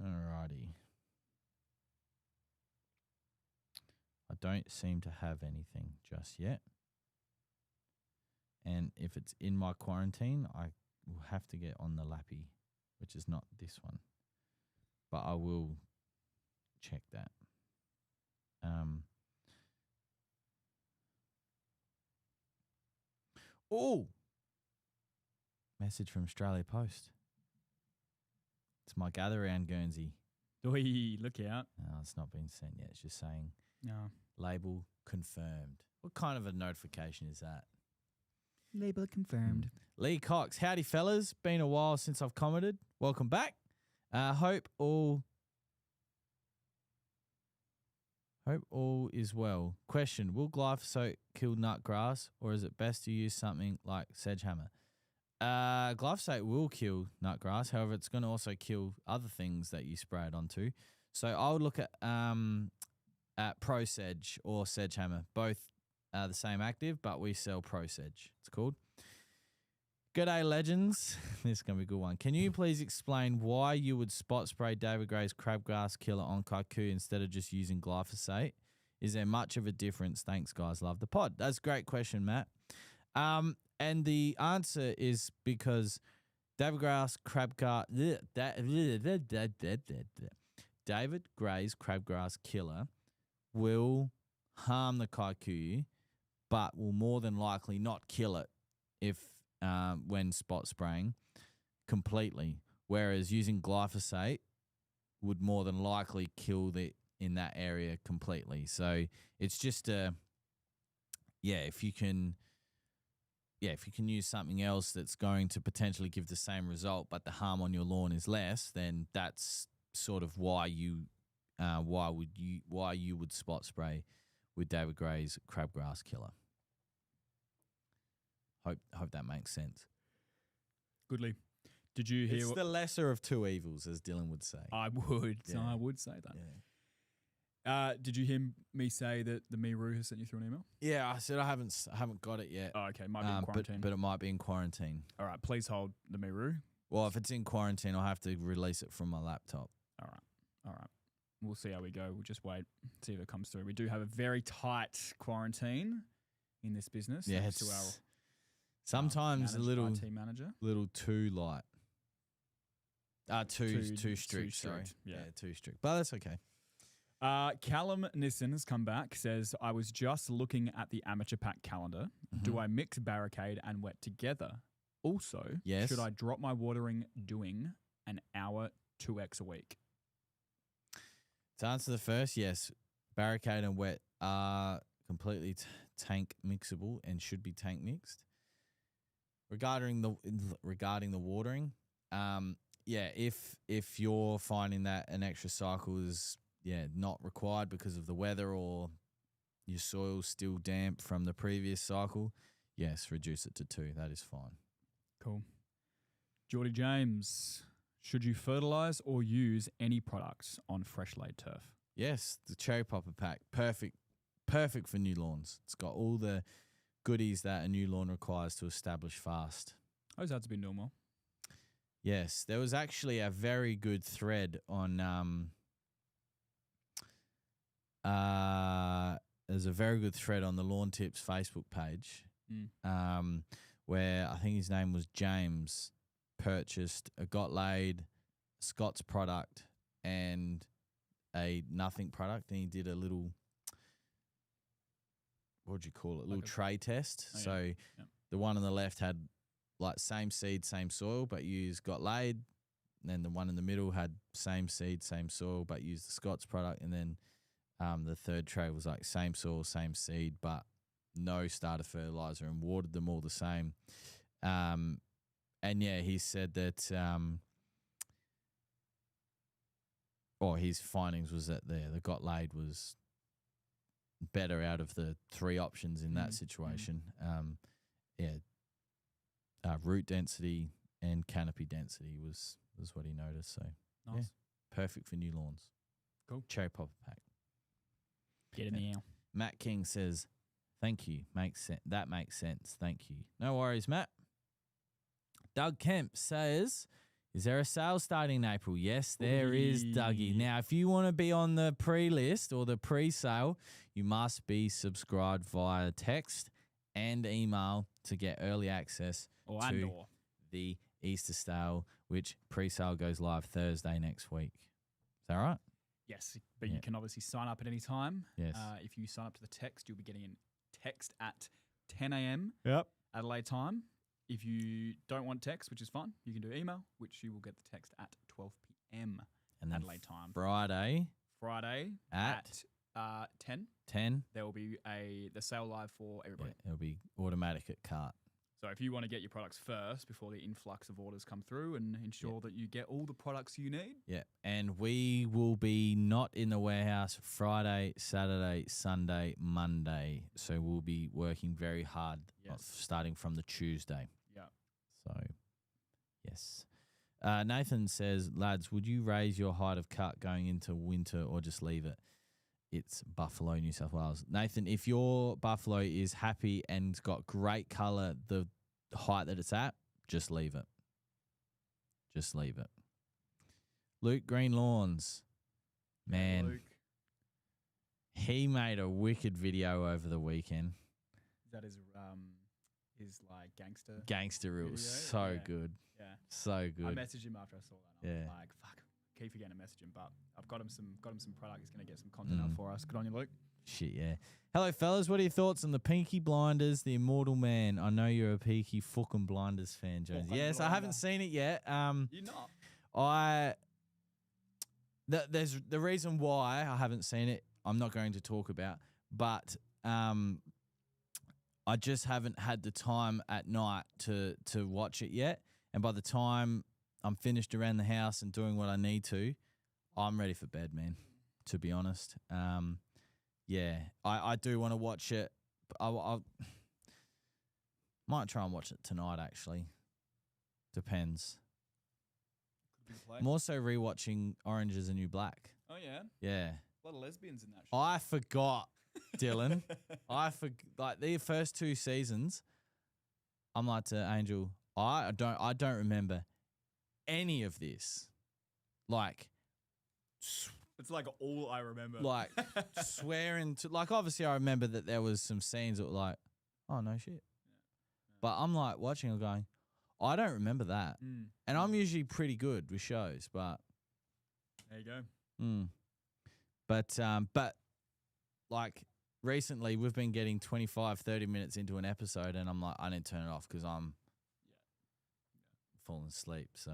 Alrighty. I don't seem to have anything just yet. And if it's in my quarantine, I will have to get on the lappy, which is not this one. But I will check that. Oh! Message from Australia Post. It's my gather round Guernsey. Oi, look out. No, it's not been sent yet. It's just saying label confirmed. What kind of a notification is that? Label confirmed. Lee Cox. Howdy, fellas. Been a while since I've commented. Welcome back. Hope all is well. Question, will glyphosate kill nut grass, or is it best to use something like sedgehammer? Glyphosate will kill nut grass. However, it's going to also kill other things that you spray it onto. So I would look at Pro Sedge or Sedgehammer. Both are the same active, but we sell Pro Sedge. It's called. G'day, legends. This is going to be a good one. Can you please explain why you would spot spray David Gray's crabgrass killer on Kaiku instead of just using glyphosate? Is there much of a difference? Thanks, guys. Love the pod. That's a great question, Matt. And the answer is because David Gray's crabgrass killer will harm the Kaiku, but will more than likely not kill it if when spot spraying completely. Whereas using glyphosate would more than likely kill in that area completely. So it's just if you can use something else that's going to potentially give the same result, but the harm on your lawn is less, then that's sort of why you would spot spray with David Gray's crabgrass killer. Hope that makes sense. Goodly. Did you hear? It's the lesser of two evils, as Dylan would say. I would. Yeah. I would say that. Did you hear me say that the Miru has sent you through an email? Yeah, I said I haven't got it yet. Oh, okay. Might be in quarantine. But it might be in quarantine. All right. Please hold the Miru. Well, if it's in quarantine, I'll have to release it from my laptop. All right. We'll see how we go. We'll just wait, see if it comes through. We do have a very tight quarantine in this business. Yeah, thanks to our sometimes a little IT manager. Little too light. Too strict. Sorry. Yeah, too strict. But that's okay. Callum Nissen has come back, says, I was just looking at the amateur pack calendar. Mm-hmm. Do I mix barricade and wet together? Also, yes. Should I drop my watering doing an hour 2x a week? To answer the first, yes. Barricade and wet are completely tank mixable and should be tank mixed. Regarding the watering, if you're finding that an extra cycle is not required because of the weather or your soil's still damp from the previous cycle, yes, reduce it to 2. That is fine. Cool. Geordie James, should you fertilise or use any products on fresh laid turf? Yes, the cherry popper pack, perfect for new lawns. It's got all the goodies that a new lawn requires to establish fast. Those ads have been doing well. Yes, there was actually a very good thread on there's a very good thread on the Lawn Tips Facebook page where I think his name was James, purchased a Got Laid, Scott's product, and a Nothing product, and he did a little, what'd you call it, little tray test. Oh, so the one on the left had like same seed, same soil, but used Got Laid. And then the one in the middle had same seed, same soil, but used the Scott's product. And then the third tray was like same soil, same seed, but no starter fertilizer, and watered them all the same. And yeah, he said that his findings was that the Got Laid was better out of the 3 options in that situation. Root density and canopy density was what he noticed. So nice. Perfect for new lawns. Cool. Cherry popper pack. Get in the air. Matt King says, thank you. That makes sense. Thank you. No worries, Matt. Doug Kemp says, is there a sale starting in April? Yes, there is, Dougie. Now, if you want to be on the pre-list or the pre-sale, you must be subscribed via text and email to get early access to the Easter sale, which pre-sale goes live Thursday next week. Is that right? Yes, but you can obviously sign up at any time. Yes. If you sign up to the text, you'll be getting a text at 10 a.m. Yep. Adelaide time. If you don't want text, which is fine, you can do email, which you will get the text at 12 p.m. And then Adelaide time. Friday at 10. 10. There will be the sale live for everybody. Yeah, it'll be automatic at cart. So if you want to get your products first before the influx of orders come through and ensure that you get all the products you need. Yeah, and we will be not in the warehouse Friday, Saturday, Sunday, Monday. So we'll be working very hard starting from the Tuesday. Yeah. So, yes. Nathan says, lads, would you raise your height of cut going into winter or just leave it? It's Buffalo, New South Wales. Nathan, if your Buffalo is happy and got great colour, the height that it's at, just leave it. Just leave it. Luke Green Lawns. Man, Luke. He made a wicked video over the weekend. That is his like Gangster reel was so good. Yeah. So good. I messaged him after I saw that. I was Yeah. like, fuck. Keep forgetting to message him, but I've got him some product. He's going to get some content out for us. Good on you, Luke. Shit, yeah. Hello, fellas. What are your thoughts on the Peaky Blinders, The Immortal Man? I know you're a Peaky fucking Blinders fan, Jones. Yes, I haven't seen it yet. You're not? There's the reason why I haven't seen it, I'm not going to talk about, but I just haven't had the time at night to watch it yet. And by the time I'm finished around the house and doing what I need to, I'm ready for bed, man, to be honest. I do want to watch it. I might try and watch it tonight, actually. Depends. I'm also rewatching Orange is the New Black. Oh, yeah? Yeah. A lot of lesbians in that show. I forgot, Dylan. Like the first 2 seasons. I'm like to Angel. I don't remember any of this. Like, it's like all I remember. like swearing to. Like, obviously, I remember that there was some scenes that were like, oh no shit. But I'm like watching and going, I don't remember that. And I'm usually pretty good with shows, but there you go. But like recently we've been getting 25, 30 minutes into an episode and I'm like, I need to turn it off because I'm falling asleep. So,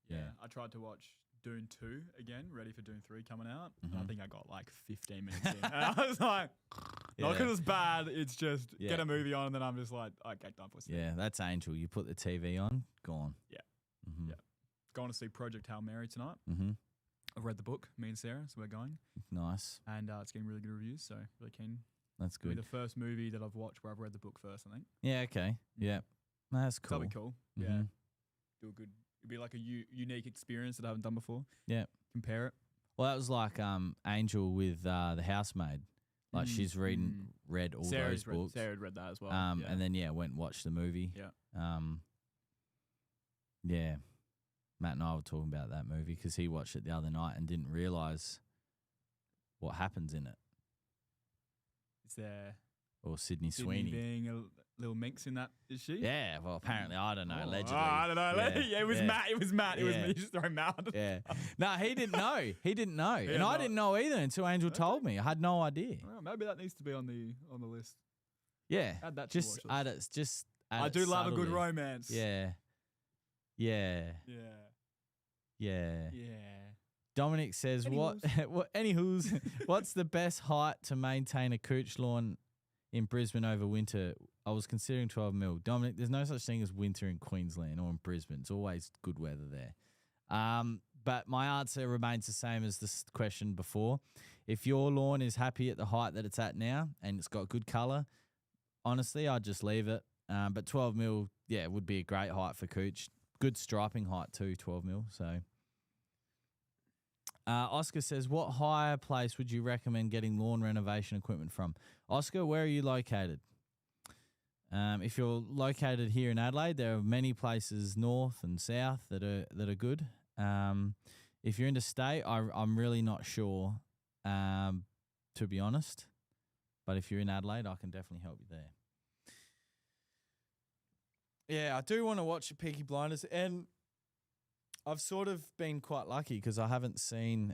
yeah. I tried to watch Dune 2 again, ready for Dune 3 coming out. And I think I got like 15 minutes in. And I was like, not because it's bad, it's just get a movie on and then I'm just like, okay, time for sleep. Yeah, that's Angel. You put the TV on, gone. Yeah. Yeah. Going to see Project Hail Mary tonight. I've read the book, me and Sarah, so we're going. Nice. And it's getting really good reviews, so really keen. That's It'll good. be the first movie that I've watched where I've read the book first, I think. Yeah, okay. Yeah. That's cool. That'll be cool. Yeah. Do a good, it'll be like a unique experience that I haven't done before. Yeah. Compare it. Well, that was like Angel with The Housemaid. Like she's read all those books. Sarah had read that as well. And then, went and watched the movie. Yeah. Yeah. Matt and I were talking about that movie because he watched it the other night and didn't realise what happens in it. Is there... Or Sydney Sweeney being a little minx in that, is she? Yeah, well, apparently, I don't know, allegedly. I don't know. It was Matt. It was Matt. It was me. You just throw Matt. Yeah. No, he didn't know. He didn't know. And I didn't know either until Angel told me. I had no idea. Well, maybe that needs to be on the list. Yeah. Add that just to add it. Just add I it do love a good subtly. romance. Yeah. Yeah. Yeah. Yeah. Yeah. Dominic says, anywho's, what's the best height to maintain a cooch lawn in Brisbane over winter? I was considering 12 mil. Dominic, there's no such thing as winter in Queensland or in Brisbane. It's always good weather there. But my answer remains the same as the question before. If your lawn is happy at the height that it's at now and it's got good colour, honestly, I'd just leave it. But 12 mil, would be a great height for cooch. Good striping height too, 12 mil. So, Oscar says, what hire place would you recommend getting lawn renovation equipment from? Oscar, where are you located? If you're located here in Adelaide, there are many places north and south that are good. If you're interstate, I'm really not sure, to be honest. But if you're in Adelaide, I can definitely help you there. Yeah, I do want to watch Peaky Blinders, and I've sort of been quite lucky because I haven't seen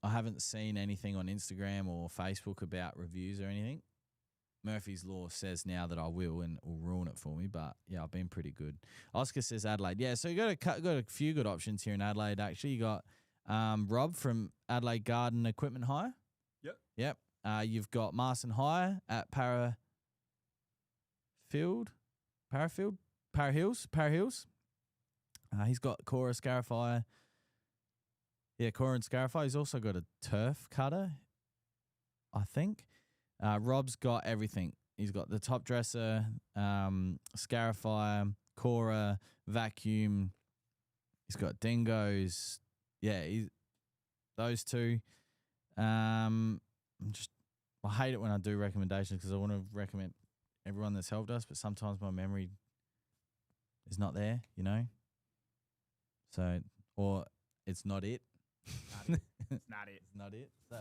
anything on Instagram or Facebook about reviews or anything. Murphy's Law says now that I will and will ruin it for me, but yeah, I've been pretty good. Oscar says Adelaide. Yeah, so you got a few good options here in Adelaide. Actually, you got Rob from Adelaide Garden Equipment Hire. Yep. You've got Marson Hire at Para Hills. He's got Cora Scarifier. Yeah, Cora and Scarifier. He's also got a turf cutter, I think. Rob's got everything. He's got the top dresser, Scarifier, Cora, vacuum. He's got dingoes. Yeah, those two. I hate it when I do recommendations because I want to recommend everyone that's helped us, but sometimes my memory is not there, you know? So, or it's not it. It's not it. It's not it. So,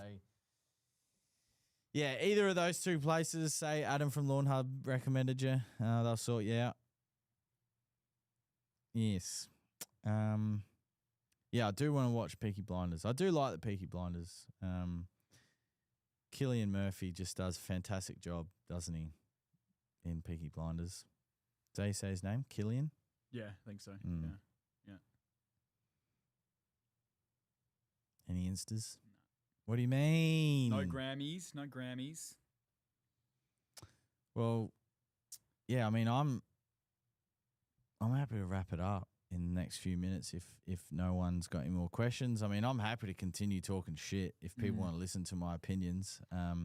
yeah, either of those two places, say Adam from Lawnhub recommended you. They'll sort you out. Yes. Yeah, I do want to watch Peaky Blinders. I do like the Peaky Blinders. Cillian Murphy just does a fantastic job, doesn't he, in Peaky Blinders? Did he say his name? Cillian? Yeah, I think so. Mm. Yeah. Any instas? No. What do you mean? No Grammys. Well, yeah, I mean, I'm happy to wrap it up in the next few minutes if no one's got any more questions. I mean, I'm happy to continue talking shit if people want to listen to my opinions. I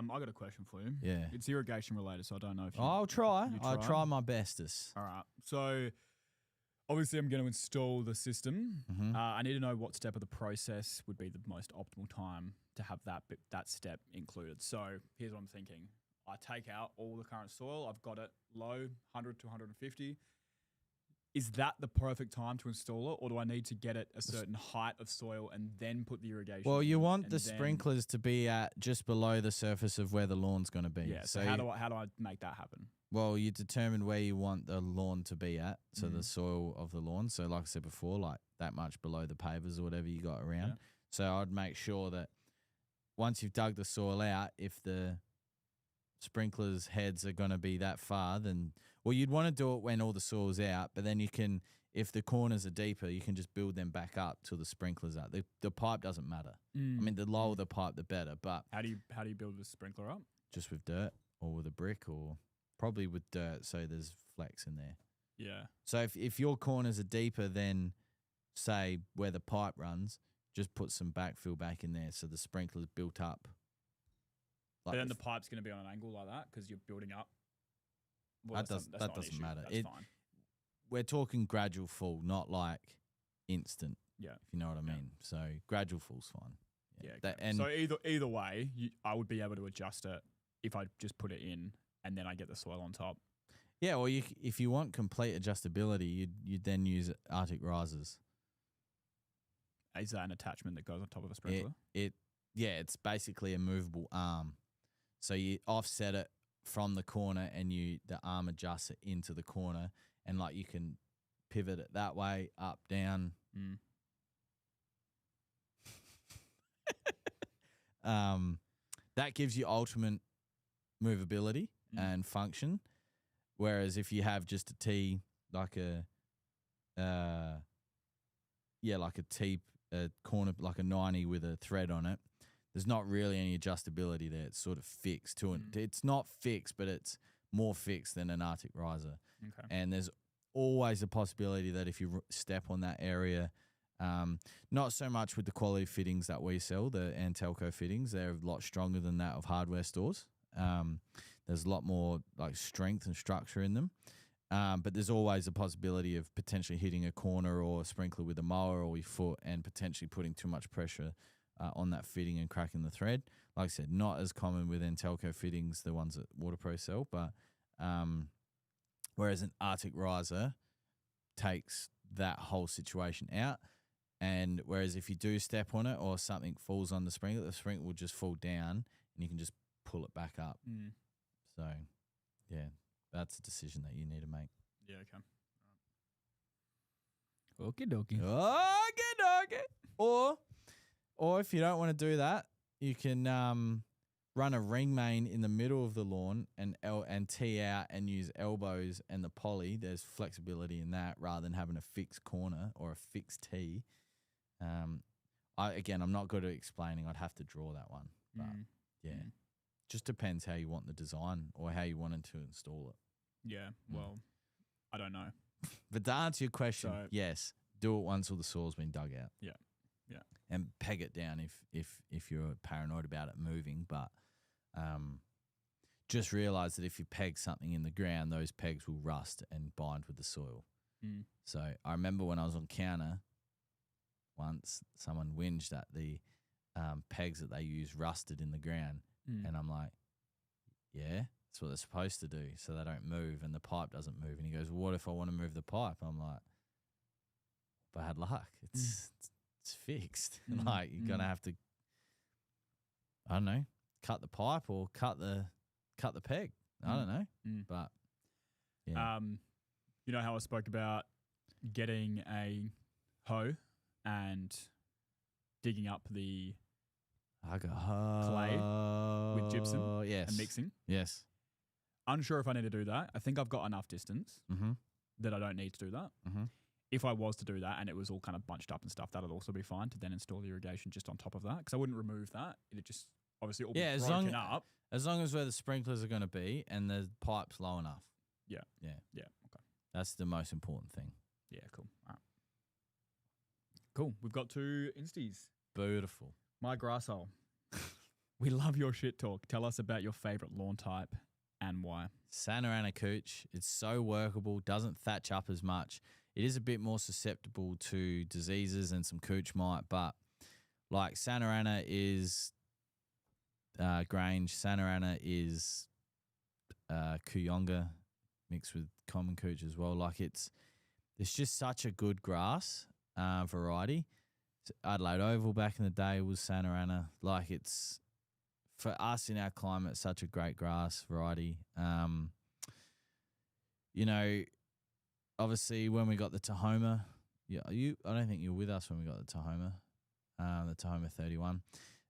got a question for you. Yeah. It's irrigation related, so I don't know if you... I'll try my bestest. All right. So obviously I'm going to install the system. Mhm. I need to know what step of the process would be the most optimal time to have that step included. So here's what I'm thinking. I take out all the current soil. I've got it low, 100 to 150. Is that the perfect time to install it, or do I need to get it a certain height of soil and then put the irrigation Well, you in want and the then- sprinklers to be at just below the surface of where the lawn's going to be. Yeah, so how do I make that happen? Well, you determine where you want the lawn to be at, so the Mhm. soil of the lawn. So like I said before, like that much below the pavers or whatever you got around. Yeah. So I'd make sure that once you've dug the soil out, if the sprinklers heads are going to be that far, then, well, you'd want to do it when all the soil's out, but then you can, if the corners are deeper, you can just build them back up till the sprinklers are. The pipe doesn't matter. I mean, the lower the pipe, the better, but How do you build a sprinkler up? just with dirt or with a brick or probably with dirt, so there's flex in there. Yeah. So if your corners are deeper than, say, where the pipe runs, just put some backfill back in there so the sprinkler's built up. But then the pipe's going to be on an angle like that because you're building up. Well, That that's doesn't not an issue. matter. That's fine. We're talking gradual fall, not like instant. Yeah. If you know what I Yeah. mean. So gradual fall's fine. Yeah. That- Okay. and So either way, I would be able to adjust it if I just put it in and then I get the soil on top. yeah, well, if you want complete adjustability, you'd then use Arctic risers. Is that an attachment that goes on top of a sprinkler? It's basically a movable arm. So you offset it from the corner and the arm adjusts it into the corner, and like you can pivot it that way, up, down. Mm. That gives you ultimate movability and function. Whereas if you have just a T, like a corner, like a 90 with a thread on it, there's not really any adjustability there. It's sort of fixed to it. It's not fixed, but it's more fixed than an Arctic riser. Okay. And there's always a possibility that if you step on that area, not so much with the quality fittings that we sell, the Antelco fittings, they're a lot stronger than that of hardware stores. There's a lot more like strength and structure in them. But there's always a possibility of potentially hitting a corner or a sprinkler with a mower or your foot and potentially putting too much pressure on that fitting and cracking the thread. Like I said, not as common with Antelco fittings, the ones that WaterPro sell, but whereas an Arctic riser takes that whole situation out. And whereas if you do step on it or something falls on the sprinkler will just fall down and you can just pull it back up. So, yeah, that's a decision that you need to make. Yeah, okay. Okie dokie. Okay. Or if you don't want to do that, you can run a ring main in the middle of the lawn and tee out and use elbows and the poly. There's flexibility in that rather than having a fixed corner or a fixed tee. I'm not good at explaining. I'd have to draw that one. But just depends how you want the design or how you wanted to install it. Yeah, well, I don't know. But to answer your question, So- yes, do it once all the soil's been dug out. Yeah. And peg it down if you're paranoid about it moving. But just realize that if you peg something in the ground, those pegs will rust and bind with the soil. So I remember when I was on counter once, someone whinged that the pegs that they use rusted in the ground. And I'm like, yeah, that's what they're supposed to do so they don't move and the pipe doesn't move. And he goes, well, what if I want to move the pipe? I'm like, bad luck. It's fixed. Like you're going to have to, I don't know, cut the pipe or cut the peg. I don't know. But yeah. You know how I spoke about getting a hoe and digging up the clay with gypsum yes. and mixing? Yes. Unsure if I need to do that. I think I've got enough distance that I don't need to do that. If I was to do that and it was all kind of bunched up and stuff, that'd also be fine to then install the irrigation just on top of that because I wouldn't remove that. It'd just obviously all be broken up. As long as where the sprinklers are going to be and the pipe's low enough. Yeah. Yeah. Okay. That's the most important thing. Yeah. Cool. All right. Cool. We've got 2 insties. Beautiful. My grasshole. We love your shit talk. Tell us about your favorite lawn type and why. Santa Ana Cooch. It's so workable, doesn't thatch up as much. it is a bit more susceptible to diseases and some cooch mite. But like Santa Ana is Grange, Santa Ana is Kuyonga mixed with common cooch as well. Like it's just such a good grass variety. Adelaide Oval back in the day was Santa Ana. Like it's, for us in our climate, such a great grass variety. You know, obviously when we got the Tahoma, I don't think you were with us when we got the Tahoma 31.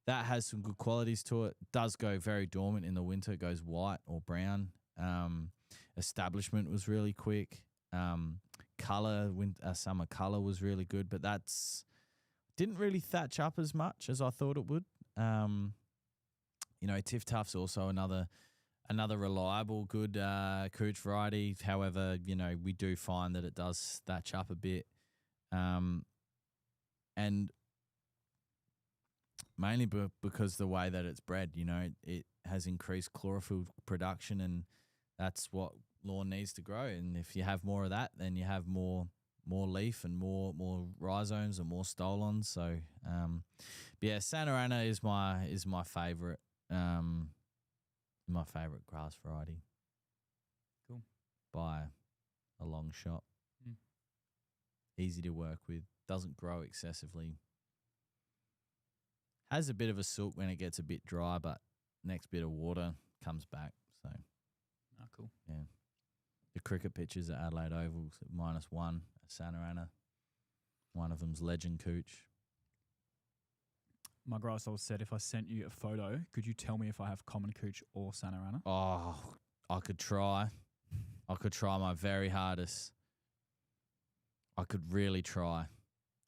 That has some good qualities to it. Does go very dormant in the winter. It goes white or brown. Establishment was really quick. Summer colour was really good, but that's didn't really thatch up as much as I thought it would. You know, Tiff Tuff's also another reliable, good cooch variety. However, you know, we do find that it does thatch up a bit. And mainly because the way that it's bred, you know, it has increased chlorophyll production, and that's what lawn needs to grow. And if you have more of that, then you have more leaf and more rhizomes and more stolons. So, yeah, Santa Ana is my favorite. My favorite grass variety. Cool. By a long shot. Easy to work with. Doesn't grow excessively. Has a bit of a sook when it gets a bit dry, but next bit of water comes back. So, cool. Yeah. The cricket pitches at Adelaide Oval at -1 at Santa Ana. One of them's Legend Cooch. My grass hole said, if I sent you a photo, could you tell me if I have common cooch or Santa Ana? Oh, I could try. I could try my very hardest. I could really try.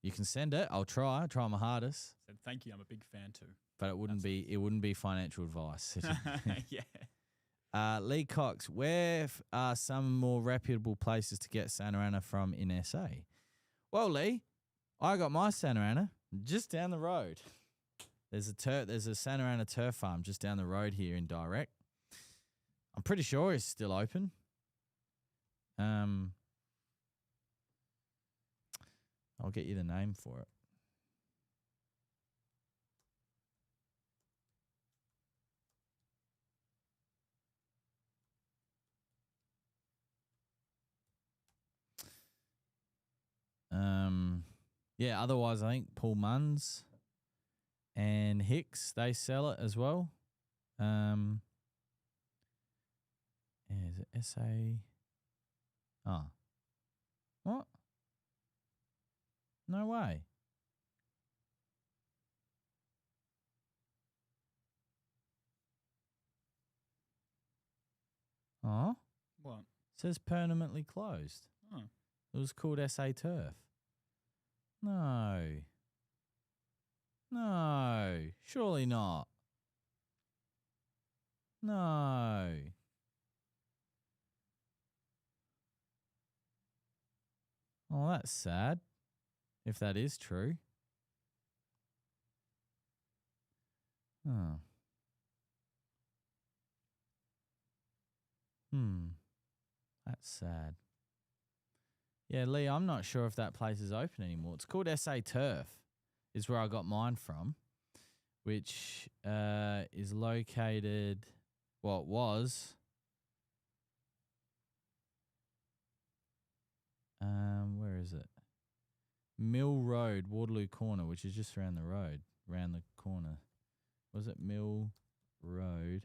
You can send it. I'll try my hardest. Said thank you. I'm a big fan too. But it wouldn't be financial advice. Yeah. Lee Cox, where are some more reputable places to get Santa Ana from in SA? Well, Lee, I got my Santa Ana just down the road. There's a Santa Ana turf farm just down the road here in Direct. I'm pretty sure it's still open. I'll get you the name for it. Yeah, otherwise I think Paul Munns and Hicks, they sell it as well. Yeah, is it SA? Oh. What? No way. Oh? What? It says permanently closed. Oh. It was called SA Turf. No. No. Surely not. No. Oh, that's sad. If that is true. Oh. That's sad. Yeah, Lee, I'm not sure if that place is open anymore. It's called SA Turf, is where I got mine from, which is located, well, it was, where is it? Mill Road, Waterloo Corner, which is just around the road, around the corner. Was it Mill Road?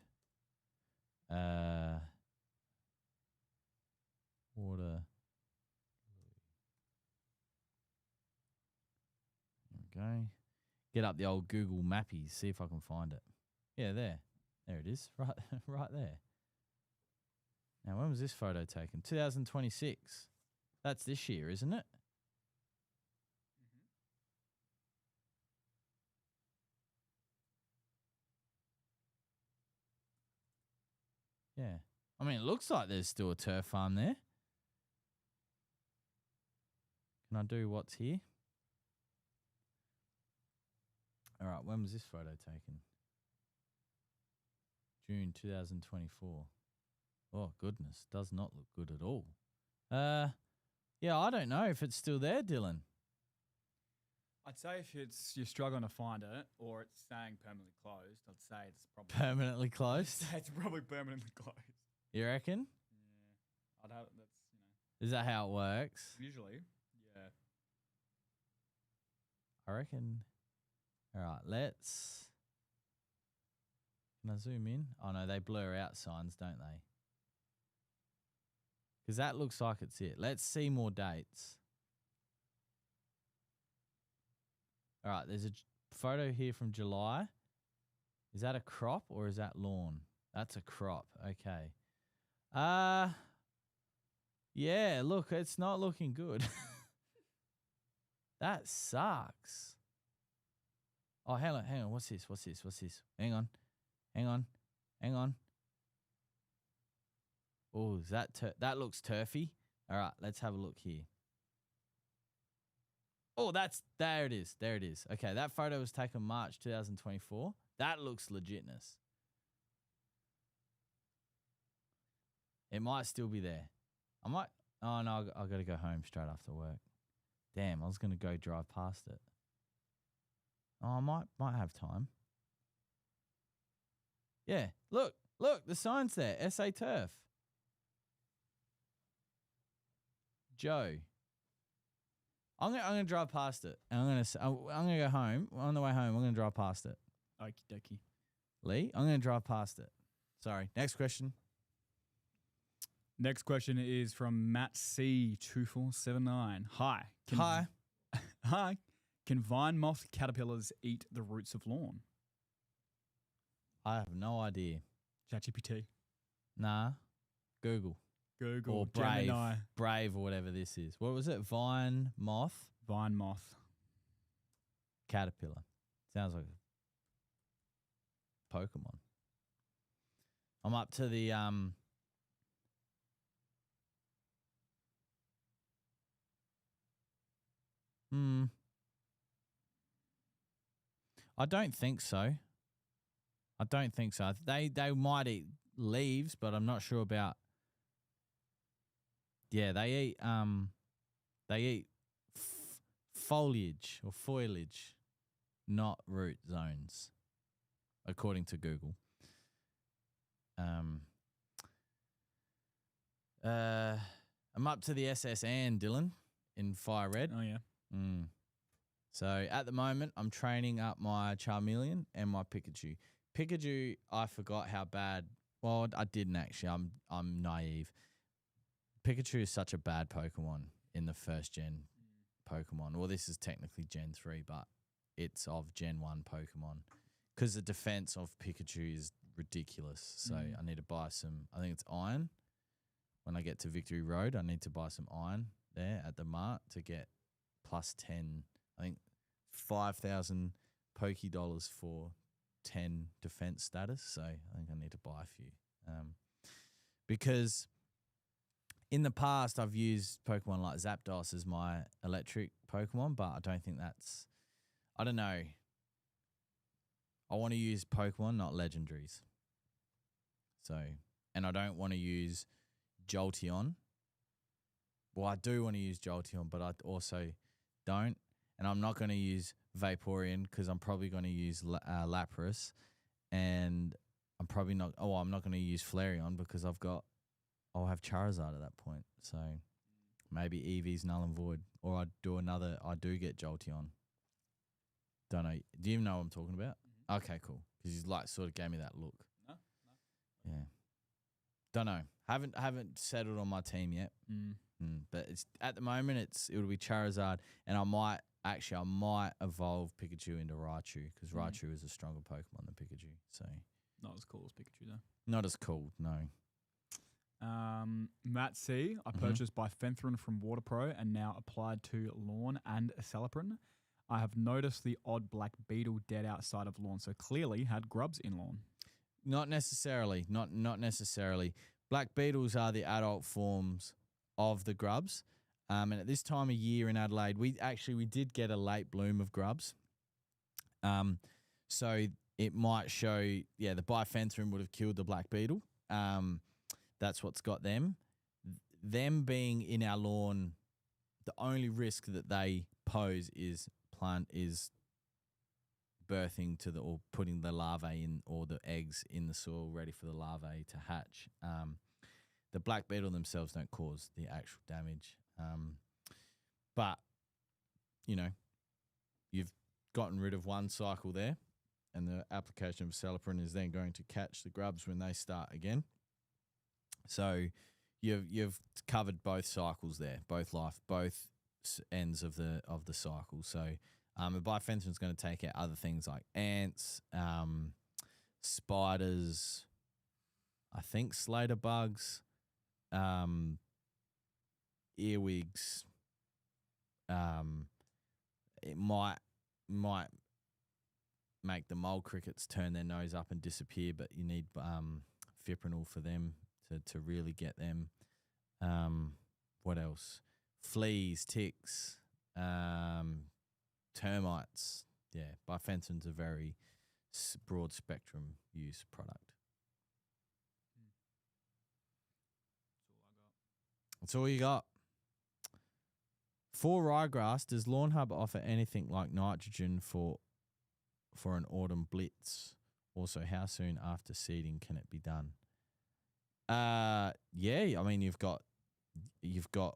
Water. Okay. Get up the old Google Mappy, see if I can find it. Yeah, there. There it is. Right right there. Now, when was this photo taken? 2026. That's this year, isn't it? Yeah. I mean, it looks like there's still a turf farm there. Can I do what's here? All right, when was this photo taken? June 2024. Oh, goodness. Does not look good at all. Yeah, I don't know if it's still there, Dylan. I'd say if you're struggling to find it or it's staying permanently closed, I'd say it's probably Permanently closed? It's probably permanently closed. You reckon? Yeah, I'd have that's Is that how it works? usually yeah. I reckon. All right, let's. Can I zoom in? Oh no, they blur out signs, don't they? Because that looks like it's it. Let's see more dates. All right, there's a photo here from July. Is that a crop or is that lawn? That's a crop. Okay. Yeah, look, it's not looking good. That sucks. Oh, hang on. What's this? Hang on. Oh, is that looks turfy. All right, let's have a look here. Oh, there it is. Okay, that photo was taken March 2024. That looks legitness. It might still be there. Oh no, I got to go home straight after work. Damn, I was going to go drive past it. Oh, I might have time. Yeah, look, the sign's there. SA Turf. Joe. I'm gonna drive past it. And I'm gonna go home. On the way home, I'm gonna drive past it. Okie dokie. Lee, I'm gonna drive past it. Sorry. Next question. Next question is from Matt C2479. Hi. Hi. Hi. Can vine moth caterpillars eat the roots of lawn? I have no idea. ChatGPT. Nah. Google. Or Brave. Gemini. Brave or whatever this is. What was it? Vine moth? Vine moth. Caterpillar. Sounds like a Pokemon. I'm up to the I don't think so. They might eat leaves, but I'm not sure about. Yeah, they eat foliage or foliage, not root zones, according to Google. I'm up to the SS Ann, Dylan, in Fire Red. Oh, yeah. So at the moment, I'm training up my Charmeleon and my Pikachu. Pikachu, I forgot how bad. Well, I didn't actually. I'm naive. Pikachu is such a bad Pokemon in the first gen Pokemon. Well, this is technically Gen 3, but it's of Gen 1 Pokemon. Because the defense of Pikachu is ridiculous. So I need to buy some, I think it's iron. When I get to Victory Road, I need to buy some iron there at the mart to get plus 10, I think 5,000 Poké dollars for 10 defense status. So I think I need to buy a few. Because in the past, I've used Pokemon like Zapdos as my electric Pokemon, but I don't think that's, I don't know. I want to use Pokemon, not legendaries. So, and I don't want to use Jolteon. Well, I do want to use Jolteon, but I also don't. And I'm not going to use Vaporeon because I'm probably going to use Lapras. And I'm probably not, I'm not going to use Flareon because I'll have Charizard at that point. So maybe Eevee's null and void. Or I do get Jolteon. Don't know. Do you even know what I'm talking about? Mm-hmm. Okay, cool. Because he's like sort of gave me that look. No. Yeah. Don't know. Haven't settled on my team yet. But it's at the moment it'll be Charizard, and I might evolve Pikachu into Raichu because Raichu is a stronger Pokemon than Pikachu. So not as cool as Pikachu though. Not as cool, no. Matt C. I purchased Bifenthrin from Waterpro and now applied to lawn and Acelepryn. I have noticed the odd black beetle dead outside of lawn, so clearly had grubs in lawn. Not necessarily. Not necessarily. Black beetles are the adult forms of the grubs. And at this time of year in Adelaide, we did get a late bloom of grubs. So it might show, the Bifenthrin would have killed the black beetle. That's what's got them. Them being in our lawn the only risk that they pose is birthing or putting the larvae in, or the eggs in the soil ready for the larvae to hatch. The black beetle themselves don't cause the actual damage. But, you've gotten rid of one cycle there, and the application of acelepryn is then going to catch the grubs when they start again. So you've covered both cycles there, both ends of the cycle. So the bifenthrin is going to take out other things like ants, spiders, I think Slater bugs, earwigs. It might make the mole crickets turn their nose up and disappear, but you need fipronil for them to really get them. What else? Fleas, ticks, termites. Yeah, bifenthrin's a very broad spectrum use product. That's all you got. For ryegrass, does Lawnhub offer anything like nitrogen for an autumn blitz? Also, how soon after seeding can it be done? Yeah, I mean you've got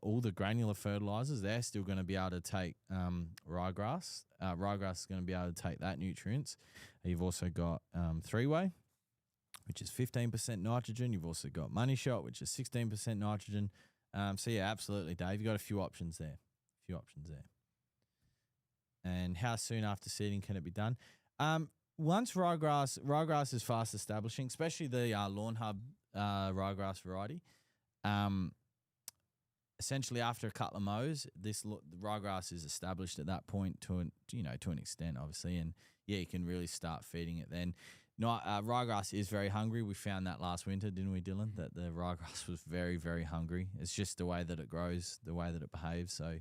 all the granular fertilizers. They're still going to be able to take ryegrass. Ryegrass is going to be able to take that nutrients. You've also got three-way, which is 15% nitrogen. You've also got money shot, which is 16% nitrogen. So yeah, absolutely, Dave. You've got a few options there. And how soon after seeding can it be done? Once ryegrass is fast establishing, especially the Lawnhub ryegrass variety. Essentially, after a couple of mows, the ryegrass is established at that point to an extent, obviously, and yeah, you can really start feeding it then. Ryegrass is very hungry. We found that last winter, didn't we, Dylan? That the ryegrass was very, very hungry. It's just the way that it grows, the way that it behaves. So,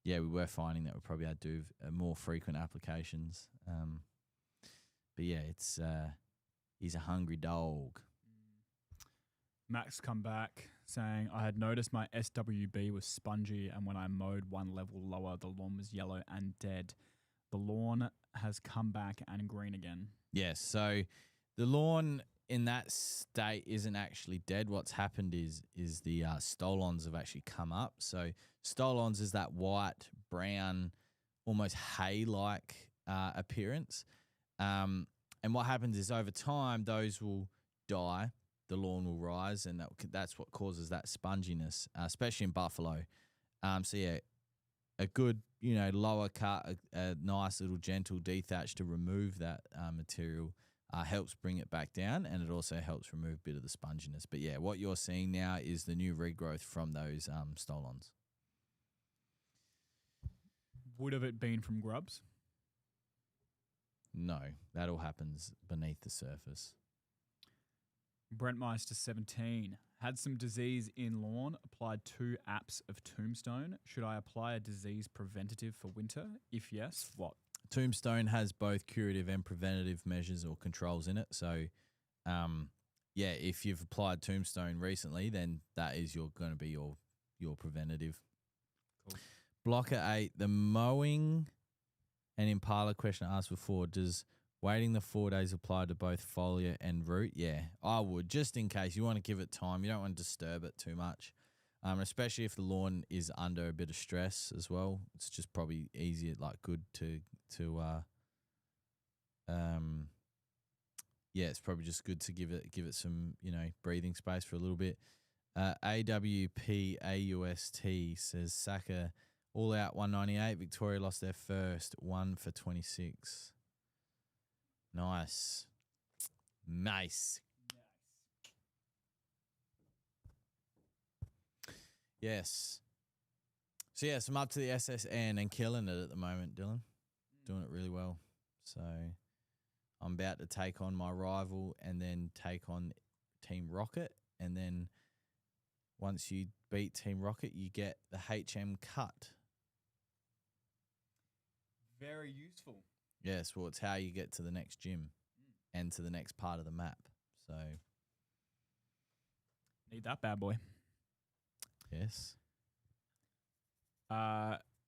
yeah, we were finding that we probably had to do more frequent applications. But yeah, he's a hungry dog. Max come back saying, I had noticed my SWB was spongy, and when I mowed one level lower, the lawn was yellow and dead. The lawn has come back and green again. Yes, so the lawn in that state isn't actually dead. What's happened is the stolons have actually come up. So stolons is that white, brown, almost hay-like appearance. And what happens is over time, those will die, the lawn will rise, and that's what causes that sponginess, especially in buffalo. So yeah, a good, lower cut, a nice little gentle dethatch to remove that material helps bring it back down, and it also helps remove a bit of the sponginess. But yeah, what you're seeing now is the new regrowth from those stolons. Would have it been from grubs? No, that all happens beneath the surface. Brentmeister 17 had some disease in lawn, applied 2 apps of Tombstone. Should I apply a disease preventative for winter? If yes, what? Tombstone has both curative and preventative measures or controls in it. So, yeah, if you've applied Tombstone recently, then that is going to be your preventative. Cool. Blocker 8, the mowing and impala question I asked before, does waiting the 4 days apply to both foliar and root? Yeah, I would, just in case. You want to give it time. You don't want to disturb it too much, especially if the lawn is under a bit of stress as well. It's just probably easier, good to yeah, it's probably just good to give it some, breathing space for a little bit. AWPAUST says Saka all out 198. Victoria lost their first 1 for 26. Nice. Yes. So yes, I'm up to the SSN and killing it at the moment, Dylan. Doing it really well. So I'm about to take on my rival and then take on Team Rocket. And then once you beat Team Rocket, you get the HM cut. Very useful. Yes, well, it's how you get to the next gym and to the next part of the map. So need that bad boy. Yes.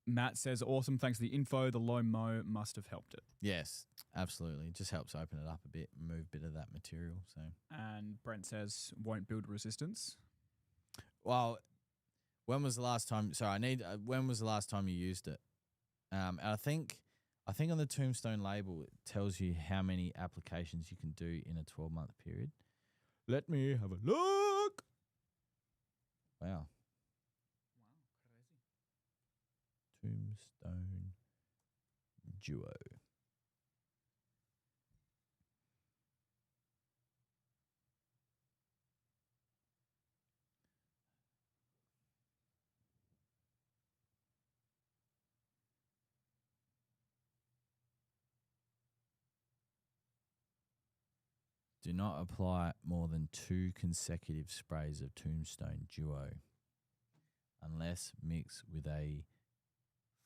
Matt says, awesome. Thanks for the info. The low mow must have helped it. Yes, absolutely. It just helps open it up a bit, remove a bit of that material. So, And Brent says, won't build resistance. well, when was the last time? Sorry, when was the last time you used it? I think on the Tombstone label it tells you how many applications you can do in a 12-month period. Let me have a look. Wow. Tombstone Duo. Do not apply more than 2 consecutive sprays of Tombstone Duo unless mixed with a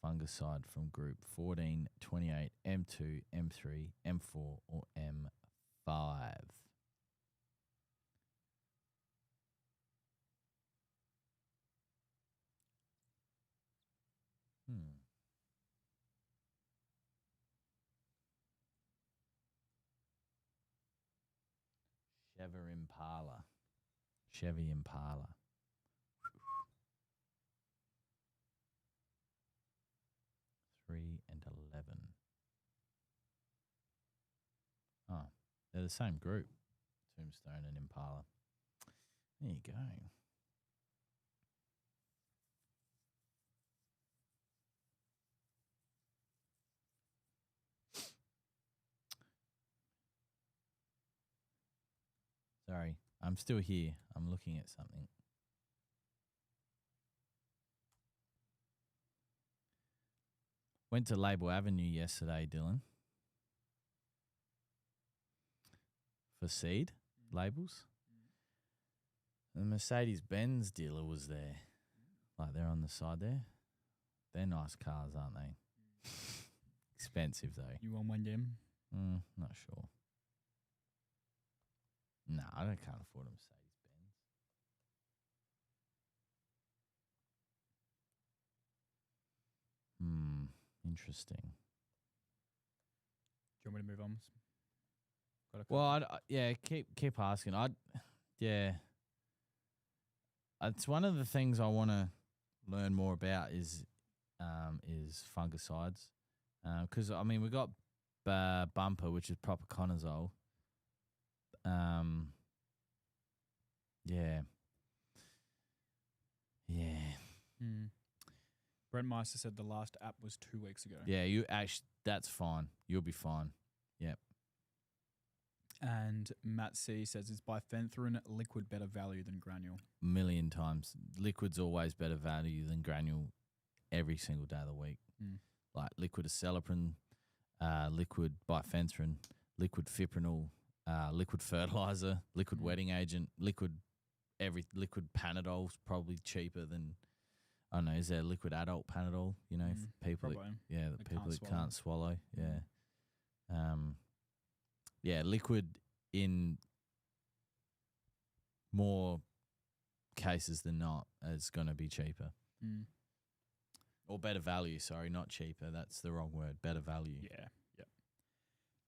fungicide from group 14, 28, M2, M3, M4, or M5. Chevy Impala. 3 and 11. Oh, they're the same group. Tombstone and Impala. There you go. Sorry, I'm still here. I'm looking at something. Went to Label Avenue yesterday, Dylan, for seed labels. The Mercedes-Benz dealer was there. Like they're on the side there. They're nice cars, aren't they? Expensive though. You want one, Jim? Not sure. No, I can't afford a Mercedes-Benz. Interesting. Do you want me to move on? Well, keep asking. It's one of the things I want to learn more about is fungicides, because I mean we got Bumper, which is proper conazole. Brent Meister said the last app was 2 weeks ago. Yeah, that's fine. You'll be fine. Yep. And Matt C says, is bifenthrin liquid better value than granule? A million times. Liquid's always better value than granule every single day of the week. Like liquid acelepryn, liquid bifenthrin, liquid fipronil, liquid fertilizer, liquid wetting agent, liquid Panadol's probably cheaper than, I don't know, is there liquid adult Panadol, you know, for people that can't swallow. Yeah. Liquid in more cases than not is going to be cheaper. Or better value, sorry, not cheaper. That's the wrong word. Better value. Yeah.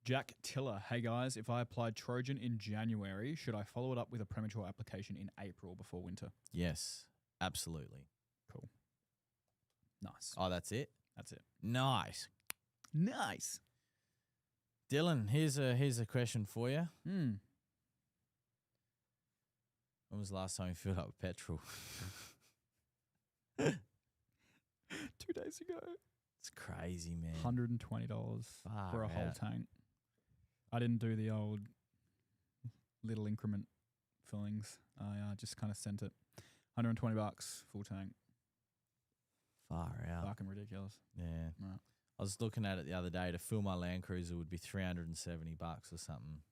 Jack Tiller, hey guys, if I applied Trojan in January, should I follow it up with a premature application in April before winter? Yes, absolutely. Cool. Nice. Oh, that's it? That's it. Nice. Dylan, here's a question for you. When was the last time you filled up with petrol? 2 days ago. It's crazy, man. $120 for a whole tank. I didn't do the old little increment fillings. I just kind of sent it. $120 full tank. Far out. Fucking ridiculous. Yeah. Right. I was looking at it the other day. To fill my Land Cruiser would be $370 or something.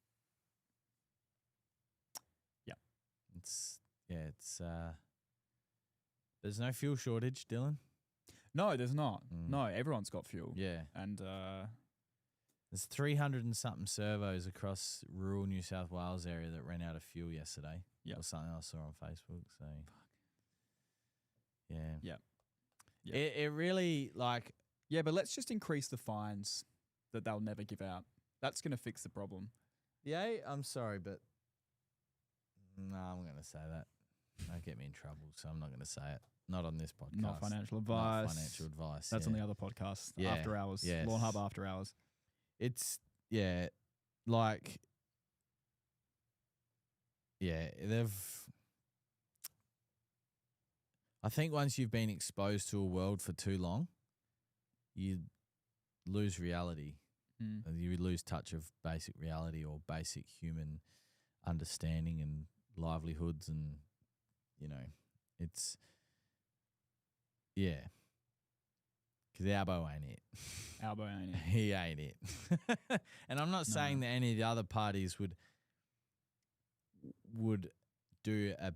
Yeah. It's there's no fuel shortage, Dylan. No, there's not. No, everyone's got fuel. Yeah. And there's 300 and something servos across rural New South Wales area that ran out of fuel yesterday. Yeah. Or something I saw on Facebook. So, yeah. Yeah. Yeah. It really like Yeah, but let's just increase the fines that they'll never give out. That's going to fix the problem. I'm sorry, but no, I'm going to say that. Don't get me in trouble, so I'm not going to say it. Not on this podcast. Not financial advice. Not financial advice. That's on the other podcast. Yeah. After Hours. Yes. Lawnhub After Hours. It's like I think once you've been exposed to a world for too long, you lose reality. You lose touch of basic reality or basic human understanding and livelihoods, and it's because Albo ain't it. Albo ain't it. He ain't it. And I'm not saying that any of the other parties would do they've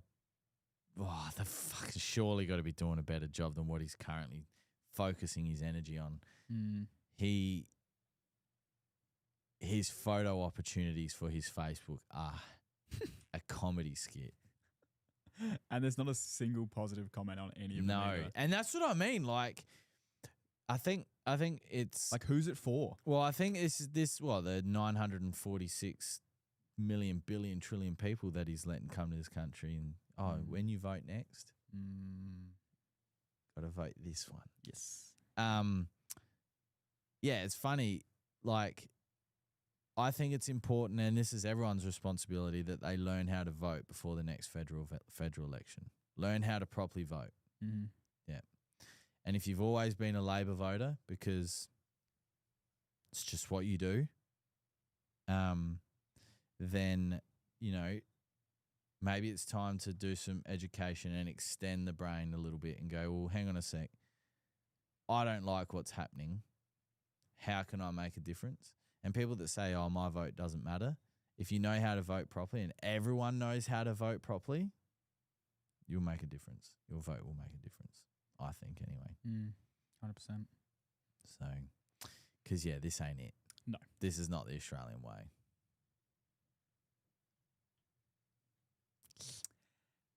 fucking surely got to be doing a better job than what he's currently focusing his energy on. His photo opportunities for his Facebook are a comedy skit. And there's not a single positive comment on any of them. No, and that's what I mean. Like, I think it's like, who's it for? Well, I think the 946 million billion trillion people that he's letting come to this country, and when you vote next, got to vote this one. Yes. It's funny. Like, I think it's important, and this is everyone's responsibility, that they learn how to vote before the next federal election. Learn how to properly vote. Mm-hmm. Yeah. And if you've always been a Labor voter because it's just what you do, then, maybe it's time to do some education and extend the brain a little bit and go, well, hang on a sec. I don't like what's happening. How can I make a difference? And people that say, oh, my vote doesn't matter, if you know how to vote properly and everyone knows how to vote properly, you'll make a difference. Your vote will make a difference, I think, anyway. 100%. So, because, this ain't it. No. This is not the Australian way.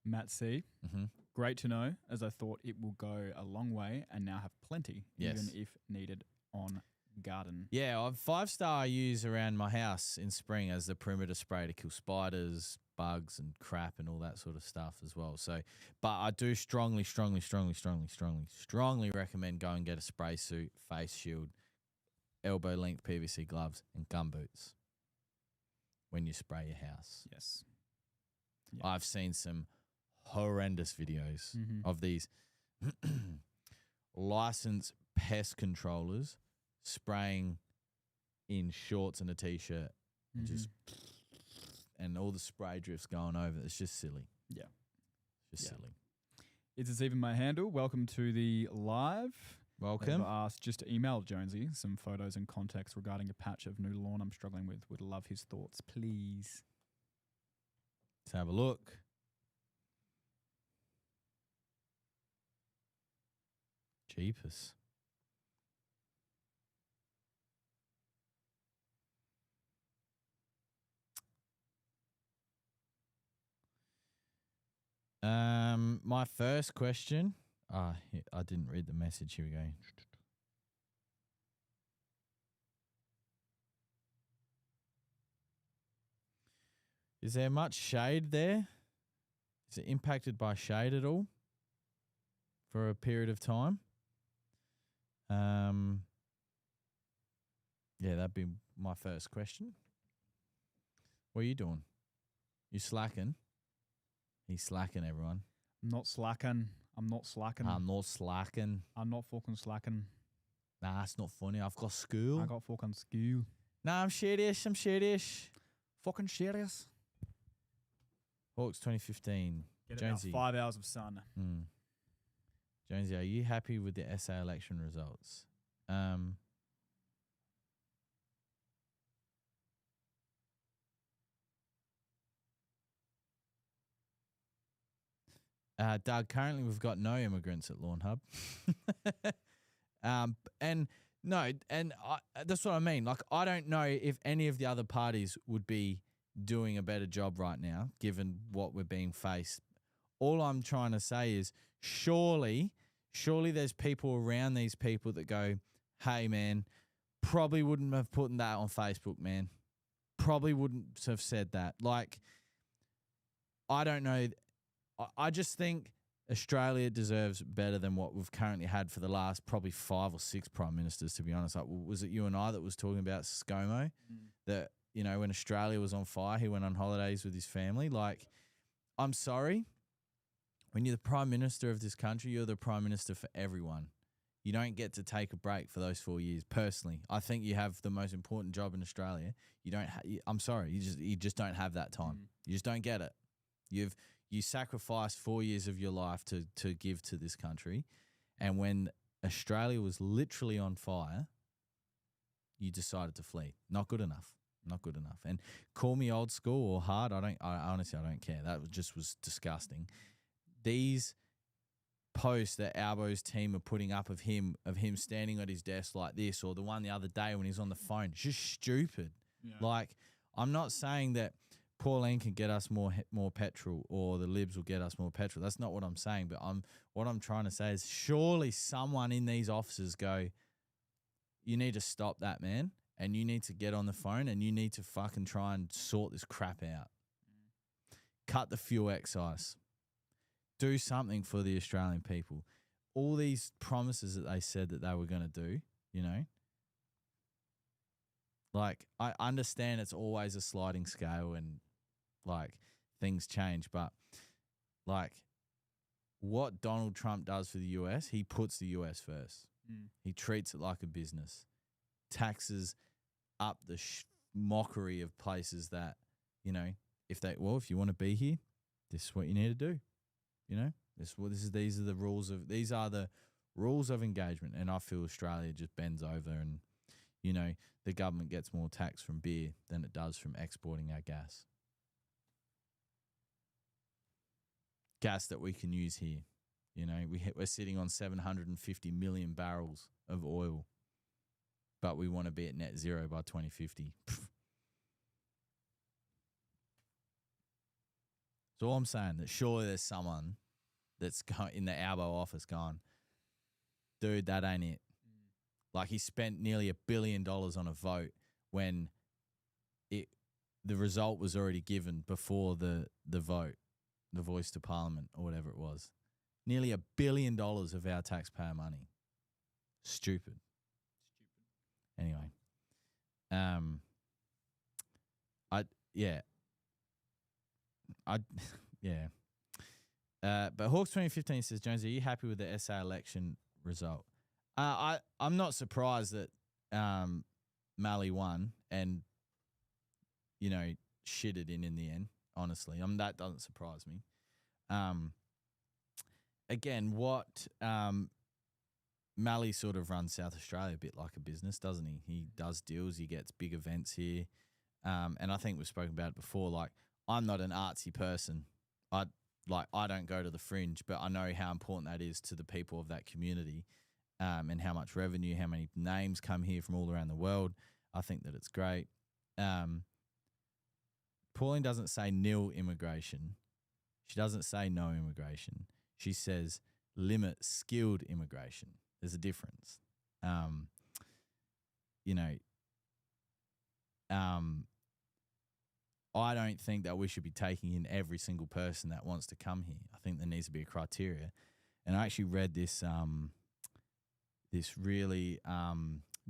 Matt C. Mm-hmm. Great to know, as I thought it will go a long way and now have plenty, even if needed on garden. Yeah, I've 5-star I use around my house in spring as the perimeter spray to kill spiders, bugs and crap and all that sort of stuff as well. So, but I do strongly recommend go and get a spray suit, face shield, elbow length PVC gloves and gumboots when you spray your house. Yes. Yeah. I've seen some horrendous videos of these licensed pest controllers spraying in shorts and a t-shirt, and all the spray drifts going over. It's just silly. Yeah. It's just silly. It's even my handle. Welcome to the live. Welcome. I've asked just to email Jonesy some photos and context regarding a patch of new lawn I'm struggling with. Would love his thoughts, please. Let's have a look. Jeepers. My first question. I didn't read the message. Here we go. Is there much shade there? Is it impacted by shade at all for a period of time? That'd be my first question. What are you doing? You slacking? He's slacking, everyone. I'm not slacking. I'm not slacking. I'm not slacking. I'm not fucking slacking. Nah, it's not funny. I've got school. I got fucking school. Nah, I'm serious. Fucking serious. Hawks 2015. Get Jonesy. about 5 hours of sun. Jonesy, are you happy with the SA election results? Doug, currently we've got no immigrants at Lawnhub. That's what I mean. Like, I don't know if any of the other parties would be doing a better job right now, given what we're being faced. All I'm trying to say is surely Surely there's people around these people that go, hey, man, probably wouldn't have put that on Facebook, man. Probably wouldn't have said that. Like, I don't know. I just think Australia deserves better than what we've currently had for the last probably 5 or 6 prime ministers, to be honest. Like, was it you and I that was talking about ScoMo? That, you know, when Australia was on fire, he went on holidays with his family. Like, I'm sorry. When you're the prime minister of this country, you're the prime minister for everyone. You don't get to take a break for those 4 years. Personally, I think you have the most important job in Australia. You don't. I'm sorry. You just don't have that time. You just don't get it. You sacrificed 4 years of your life to give to this country, and when Australia was literally on fire, you decided to flee. Not good enough. Not good enough. And call me old school or hard. I honestly don't care. That was disgusting. These posts that Albo's team are putting up of him standing at his desk like this, or the one the other day when he's on the phone, it's just stupid. Yeah. Like, I'm not saying that Pauline can get us more petrol, or the Libs will get us more petrol. That's not what I'm saying. But what I'm trying to say is, surely someone in these offices go, you need to stop that, man, and you need to get on the phone and you need to fucking try and sort this crap out. Cut the fuel excise. Do something for the Australian people. All these promises that they said that they were going to do, you know. Like, I understand it's always a sliding scale and, like, things change. But, like, what Donald Trump does for the US, he puts the US first. He treats it like a business. Taxes up the mockery of places that, you know, if you want to be here, this is what you need to do. You know, these are the rules of engagement, and I feel Australia just bends over, and, you know, the government gets more tax from beer than it does from exporting our gas. Gas that we can use here. You know, we're sitting on 750 million barrels of oil, but we want to be at net zero by 2050. So all I'm saying, that surely there's someone that's in the Albo office going, dude, that ain't it. Like, he spent nearly $1 billion on a vote when the result was already given before the vote, the voice to Parliament or whatever it was. Nearly $1 billion of our taxpayer money. Stupid. Anyway, But Hawks 2015 says, Jones, are you happy with the SA election result? I'm not surprised that Mali won and, you know, shitted in the end, honestly. That doesn't surprise me. Again, what Mali sort of runs South Australia a bit like a business, doesn't he? He does deals, he gets big events here. And I think we've spoken about it before. Like, I'm not an artsy person. I don't go to the Fringe, but I know how important that is to the people of that community, and how much revenue, how many names come here from all around the world. I think that it's great. Pauline doesn't say nil immigration. She doesn't say no immigration. She says limit skilled immigration. There's a difference. I don't think that we should be taking in every single person that wants to come here. I think there needs to be a criteria. And I actually read this really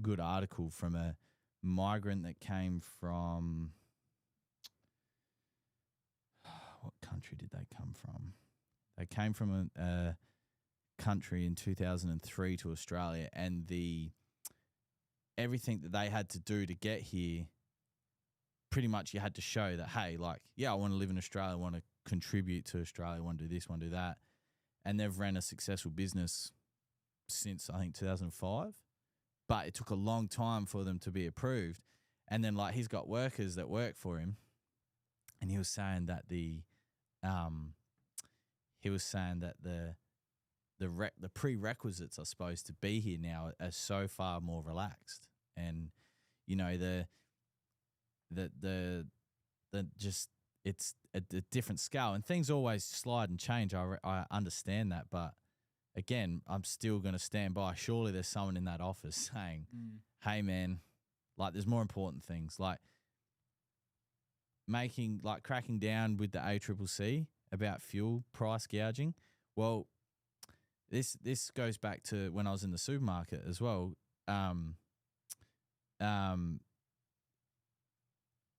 good article from a migrant that came from, what country did they come from? They came from a country in 2003 to Australia, and everything that they had to do to get here, pretty much you had to show that, hey, like, yeah, I want to live in Australia, I want to contribute to Australia, I want to do this, I want to do that. And they've ran a successful business since, I think, 2005. But it took a long time for them to be approved. And then, like, he's got workers that work for him, and he was saying that the prerequisites are supposed to be here now are so far more relaxed. And, you know, it's a different scale, and things always slide and change. I understand that, but again, I'm still going to stand by. Surely there's someone in that office saying, hey, man, like there's more important things, like cracking down with the ACCC about fuel price gouging. Well, this goes back to when I was in the supermarket as well. When I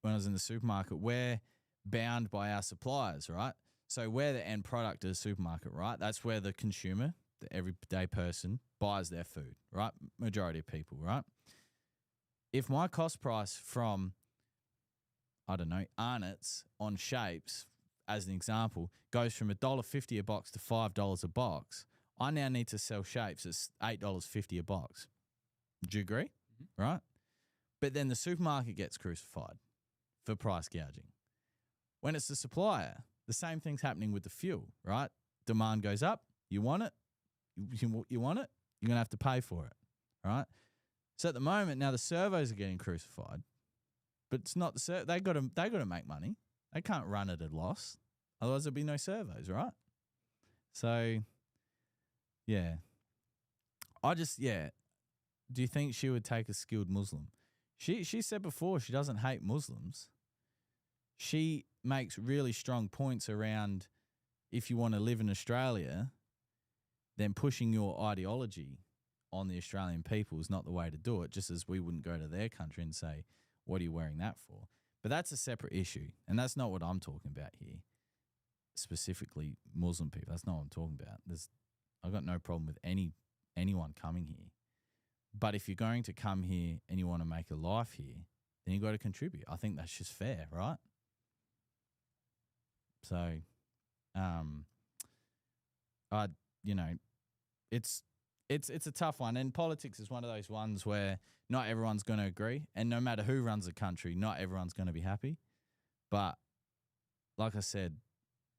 was in the supermarket, we're bound by our suppliers, right? So we're the end product of the supermarket, right? That's where the consumer, the everyday person, buys their food, right? Majority of people, right? If my cost price from, I don't know, Arnott's on shapes, as an example, goes from $1.50 a box to $5 a box, I now need to sell shapes at $8.50 a box. Do you agree? Mm-hmm. Right? But then the supermarket gets crucified for price gouging. When it's the supplier, the same thing's happening with the fuel, right? Demand goes up. You want it. You want it. You're going to have to pay for it, right? So at the moment, now the servos are getting crucified, but it's not the they got to make money. They can't run at a loss. Otherwise, there'll be no servos, right? So, yeah. Do you think she would take a skilled Muslim? She said before she doesn't hate Muslims. She makes really strong points around if you want to live in Australia, then pushing your ideology on the Australian people is not the way to do it, just as we wouldn't go to their country and say, what are you wearing that for? But that's a separate issue, and that's not what I'm talking about here, specifically Muslim people. That's not what I'm talking about. I've got no problem with anyone coming here. But if you're going to come here and you want to make a life here, then you've got to contribute. I think that's just fair, right? So, it's a tough one, and politics is one of those ones where not everyone's going to agree, and no matter who runs the country, not everyone's going to be happy. But like I said,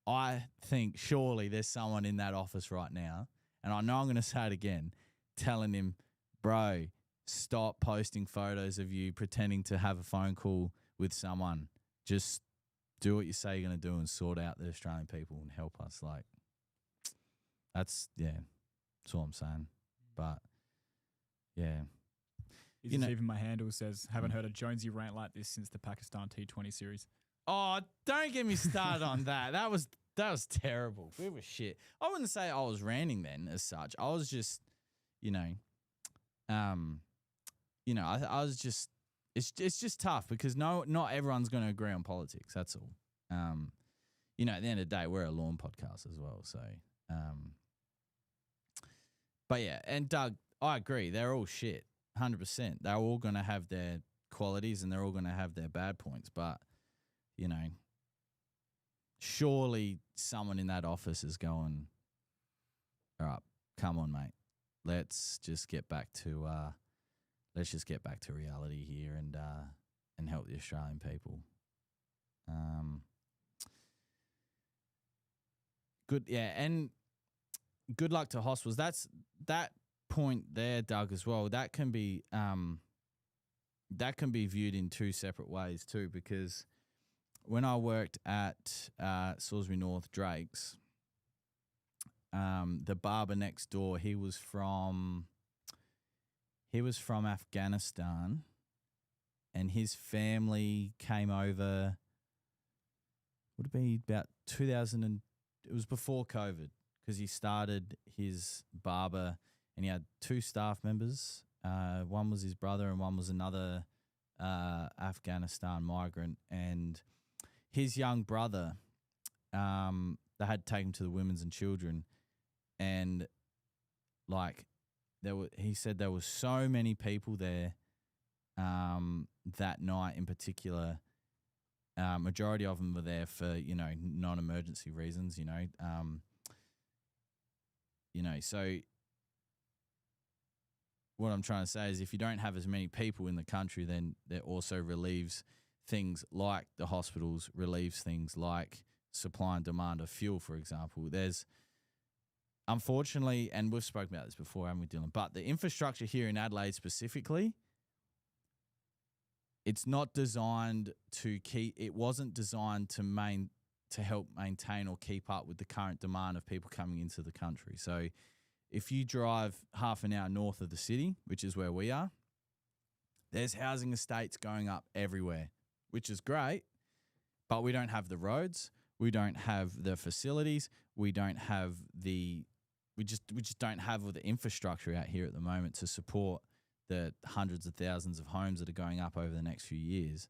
I think surely there's someone in that office right now, and I know I'm going to say it again, telling him, bro, stop posting photos of you pretending to have a phone call with someone. Just do what you say you're going to do and sort out the Australian people and help us. Like, that's all I'm saying. But, yeah. Even my handle says, haven't heard a Jonesy rant like this since the Pakistan T20 series. Oh, don't get me started on that. That was terrible. We were shit. I wouldn't say I was ranting then as such. I was just, I was just, it's just tough because not everyone's going to agree on politics. That's all. At the end of the day, we're a lawn podcast as well. So, but yeah, and Doug, I agree. They're all shit, 100%. They're all going to have their qualities and they're all going to have their bad points. But, surely someone in that office is going, all right, come on, mate. Let's just get back to reality here and help the Australian people. Good, yeah, and good luck to hospitals. That point there, Doug, as well. That can be viewed in two separate ways too, because when I worked at Salisbury North Drake's, the barber next door, he was from Afghanistan, and his family came over. Would it be about 2000? It was before COVID because he started his barber, and he had two staff members. One was his brother, and one was another Afghanistan migrant. And his young brother, they had taken him to the women's and children, and he said there were so many people there that night in particular. Majority of them were there for, non-emergency reasons, so what I'm trying to say is if you don't have as many people in the country, then that also relieves things like the hospitals, relieves things like supply and demand of fuel, for example. There's, unfortunately, and we've spoken about this before, haven't we, Dylan? But the infrastructure here in Adelaide specifically, it's not designed to keep. It wasn't designed to help maintain or keep up with the current demand of people coming into the country. So if you drive half an hour north of the city, which is where we are, there's housing estates going up everywhere, which is great, but we don't have the roads, we don't have the facilities, we just don't have all the infrastructure out here at the moment to support the hundreds of thousands of homes that are going up over the next few years.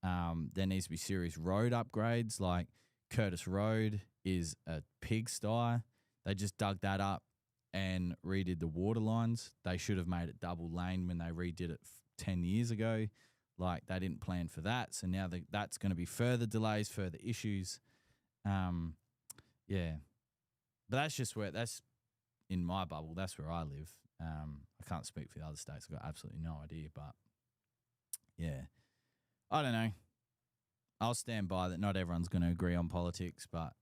There needs to be serious road upgrades. Like Curtis Road is a pigsty. They just dug that up and redid the water lines. They should have made it double lane when they redid it 10 years ago. Like they didn't plan for that. So now that's going to be further delays, further issues. Yeah. But that's in my bubble. That's where I live. I can't speak for the other states. I've got absolutely no idea. But yeah, I don't know. I'll stand by that. Not everyone's going to agree on politics, but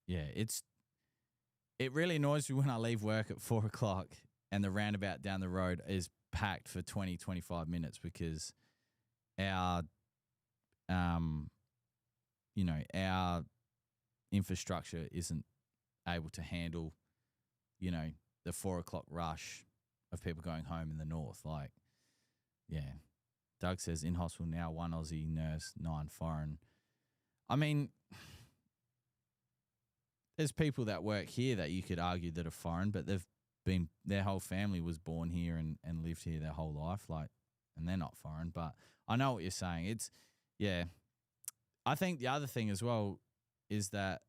yeah, it really annoys me when I leave work at 4 o'clock and the roundabout down the road is packed for 20, 25 minutes because our infrastructure isn't able to handle, the 4 o'clock rush of people going home in the north. Like, yeah. Doug says in hospital now, 1 Aussie nurse, 9 foreign. I mean, there's people that work here that you could argue that are foreign, but their whole family was born here and lived here their whole life, and they're not foreign. But I know what you're saying. Yeah. I think the other thing as well is that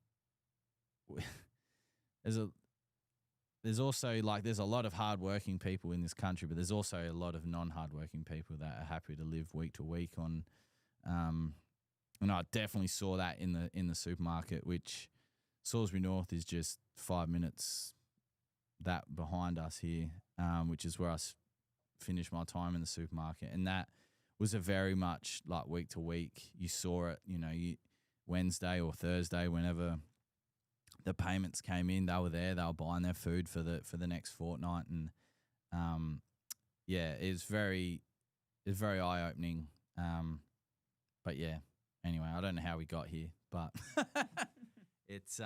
there's also there's a lot of hardworking people in this country, but there's also a lot of non-hardworking people that are happy to live week to week on. And I definitely saw that in the supermarket, which Salisbury North is just 5 minutes that behind us here, which is where I finished my time in the supermarket, and that was a very much like week to week. You saw it, Wednesday or Thursday, whenever the payments came in, they were there. They were buying their food for the next fortnight, and yeah, it's very eye opening. But yeah, anyway, I don't know how we got here, but it's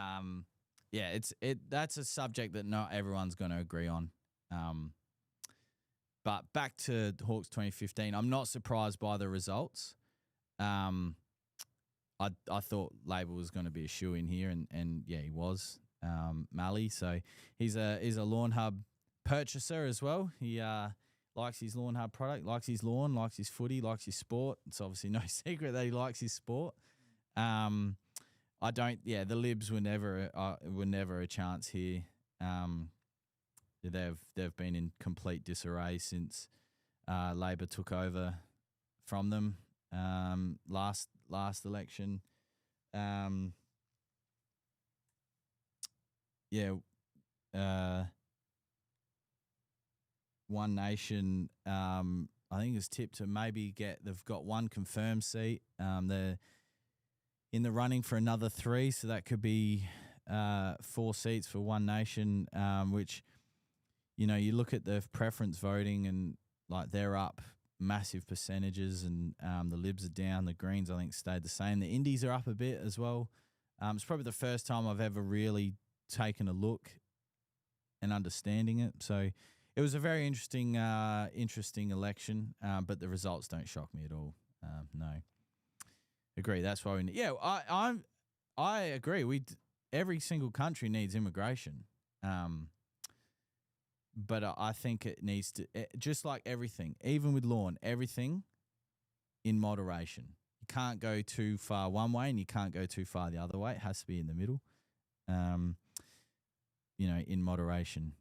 that's a subject that not everyone's going to agree on. But back to Hawks 2015, I'm not surprised by the results. I thought Labor was going to be a shoe-in here, and yeah, he was. Mally, so he's a Lawnhub purchaser as well. He likes his Lawnhub product, likes his lawn, likes his footy, likes his sport. It's obviously no secret that he likes his sport. The Libs were never a chance here. They've been in complete disarray since Labor took over from them last election. One Nation, I think is tipped to maybe they've got one confirmed seat. They're in the running for another 3, so that could be 4 seats for One Nation, which, you look at the preference voting and they're up massive percentages, and the Libs are down. The Greens, I think, stayed the same. The Indies are up a bit as well. It's probably the first time I've ever really taken a look and understanding it. So it was a very interesting election, but the results don't shock me at all. No, agree. That's why I agree. Every single country needs immigration. But I think it needs to, just like everything, even with lawn, everything in moderation. You can't go too far one way and you can't go too far the other way. It has to be in the middle, in moderation.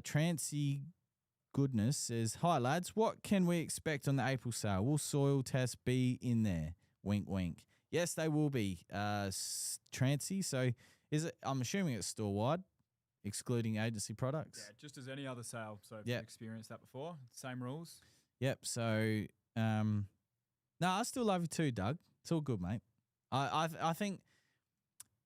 Trancy Goodness says, "Hi, lads. What can we expect on the April sale? Will soil tests be in there? Wink, wink. Yes, they will be, Trancy. So is it, I'm assuming it's store-wide, excluding agency products? Yeah, just as any other sale. So if Yep. you've experienced that before, same rules. Yep. So, no, I still love you too, Doug. It's all good, mate. I think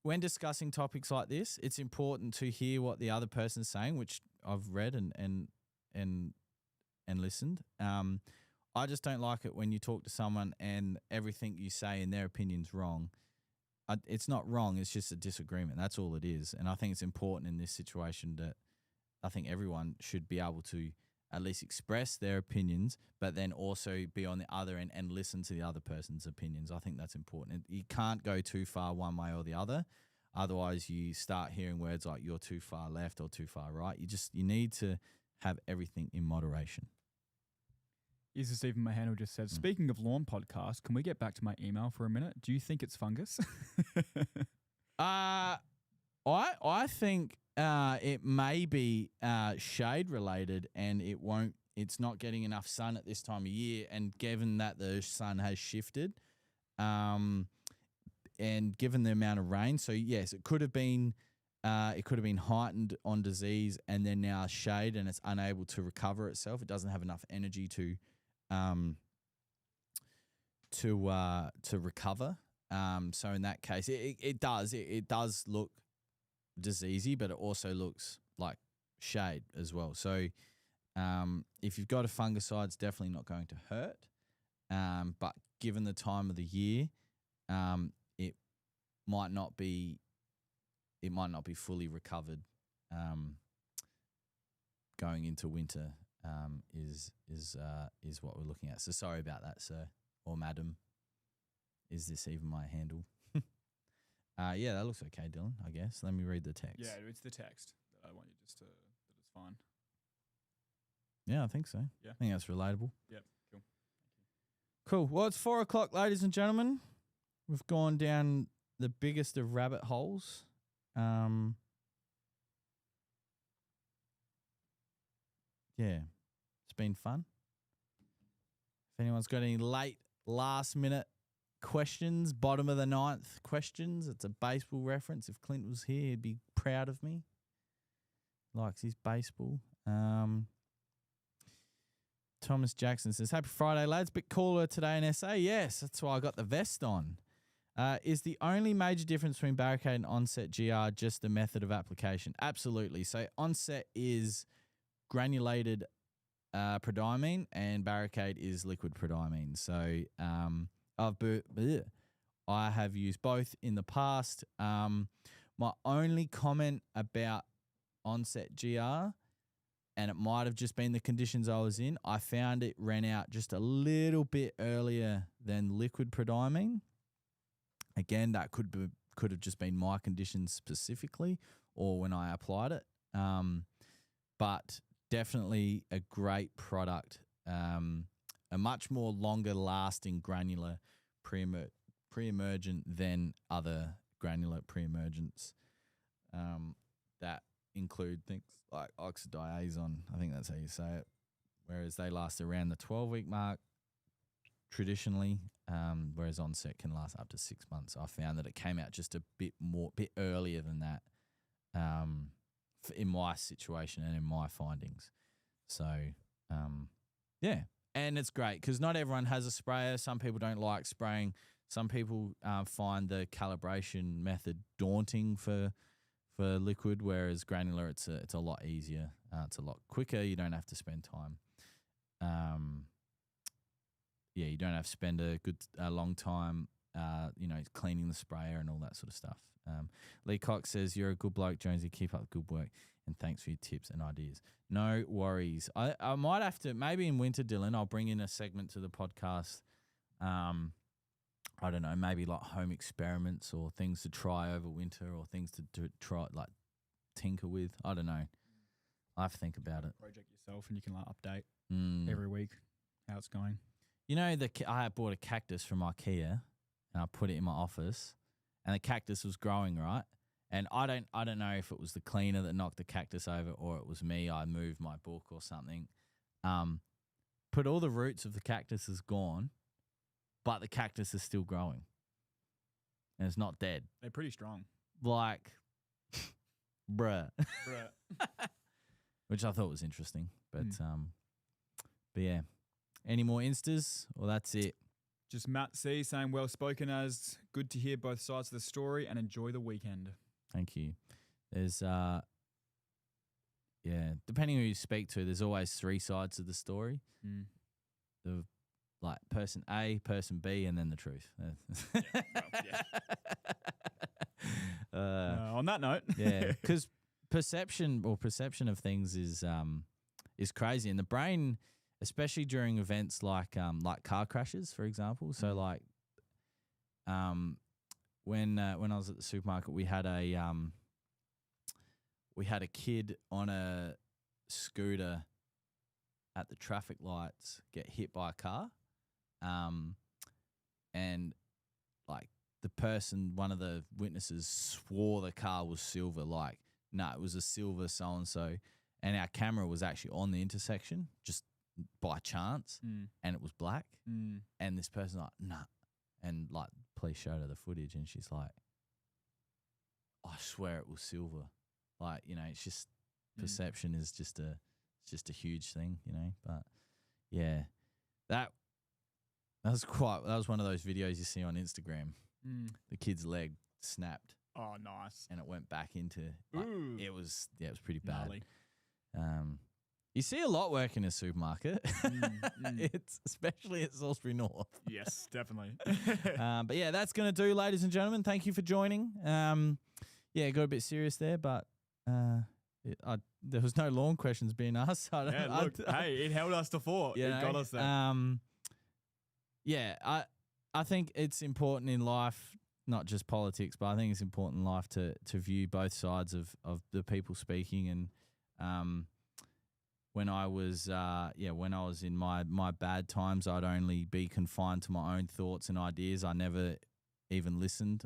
when discussing topics like this, it's important to hear what the other person's saying, which I've read and listened. I just don't like it when you talk to someone and everything you say in their opinion's wrong, it's not wrong. It's just a disagreement. That's all it is. And I think it's important in this situation that I think everyone should be able to at least express their opinions, but then also be on the other end and listen to the other person's opinions. I think that's important. You can't go too far one way or the other. Otherwise, you start hearing words like you're too far left or too far right. You need to have everything in moderation. Is Stephen Mahandle just said, speaking of lawn podcast, can we get back to my email for a minute? Do you think it's fungus? I think it may be shade related, and it's not getting enough sun at this time of year. And given that the sun has shifted, and given the amount of rain, so yes, it could have been heightened on disease, and then now shade, and it's unable to recover itself. It doesn't have enough energy to recover. So in that case, it does look diseasy, but it also looks like shade as well. So if you've got a fungicide, it's definitely not going to hurt. But given the time of the year, it might not be fully recovered going into winter. Is what we're looking at. So sorry about that, sir or madam. Is this even my handle? Yeah, that looks okay, Dylan, I guess. Let me read the text. Yeah, it's the text that I want you just to, that it's fine. Yeah, I think so. Yeah. I think that's relatable. Yep, cool. Cool. Well, it's 4:00, ladies and gentlemen. We've gone down the biggest of rabbit holes. Yeah, it's been fun. If anyone's got any last minute questions, bottom of the ninth questions, it's a baseball reference. If Clint was here, he'd be proud of me. Likes his baseball. Thomas Jackson says, happy Friday, lads. Bit cooler today in SA. Yes, that's why I got the vest on. Is the only major difference between Barricade and Onset GR just the method of application? Absolutely. So Onset is granulated prodiamine, and Barricade is liquid prodiamine. So I have used both in the past. My only comment about Onset GR, and it might have just been the conditions I was in, I found it ran out just a little bit earlier than liquid prodiamine. Again, that could have just been my conditions specifically or when I applied it. But definitely a great product. A much more longer lasting granular pre-emergent than other granular pre-emergents that include things like oxidizone. I think that's how you say it. Whereas they last around the 12-week mark traditionally, whereas Onset can last up to 6 months. I found that it came out just a bit earlier than that in my situation and in my findings. So, yeah. And it's great because not everyone has a sprayer. Some people don't like spraying. Some people find the calibration method daunting for liquid, whereas granular, it's a lot easier. It's a lot quicker. You don't have to spend time. You don't have to spend a long time, cleaning the sprayer and all that sort of stuff. Lee Cox says, you're a good bloke, Jonesy. Keep up the good work. And thanks for your tips and ideas. No worries. I might have to, maybe in winter, Dylan, I'll bring in a segment to the podcast. I don't know, maybe like home experiments or things to try over winter or things to try, like tinker with. I don't know. I have to think about it. Project yourself and you can like update every week how it's going. You know, I bought a cactus from IKEA and I put it in my office and the cactus was growing, right? And I don't know if it was the cleaner that knocked the cactus over or it was me. I moved my book or something. But all the roots of the cactus is gone, but the cactus is still growing. And it's not dead. They're pretty strong. Like, bruh. Which I thought was interesting. But yeah. Any more Instas? Well, that's it. Just Matt C saying, well spoken as, good to hear both sides of the story and enjoy the weekend. Thank you. There's, depending who you speak to, there's always three sides of the story. The person A, person B, and then the truth. Yeah. that note. Yeah, because perception of things is crazy, and the brain, especially during events like car crashes, for example. So like, when I was at the supermarket, we had a kid on a scooter at the traffic lights get hit by a car, and like one of the witnesses swore the car was silver. Like, no, it was a silver so and so, and our camera was actually on the intersection just by chance, and it was black. And this person's like, nah, and like police showed her the footage, and she's like, I swear it was silver. Like, you know, it's just perception is just a huge thing, you know. But yeah, that was one of those videos you see on Instagram. The kid's leg snapped. Oh, nice. And it went back into it was pretty bad. Gnarly. You see a lot work in a supermarket. It's especially at Salisbury North. Yes, definitely. But yeah, that's going to do, ladies and gentlemen. Thank you for joining. Yeah, got a bit serious there, but there was no lawn questions being asked. So hey, it held us to 4. It got us there. Yeah, I think it's important in life, not just politics, but I think it's important in life to view both sides of the people speaking. And when I was in my bad times, I'd only be confined to my own thoughts and ideas. I never even listened.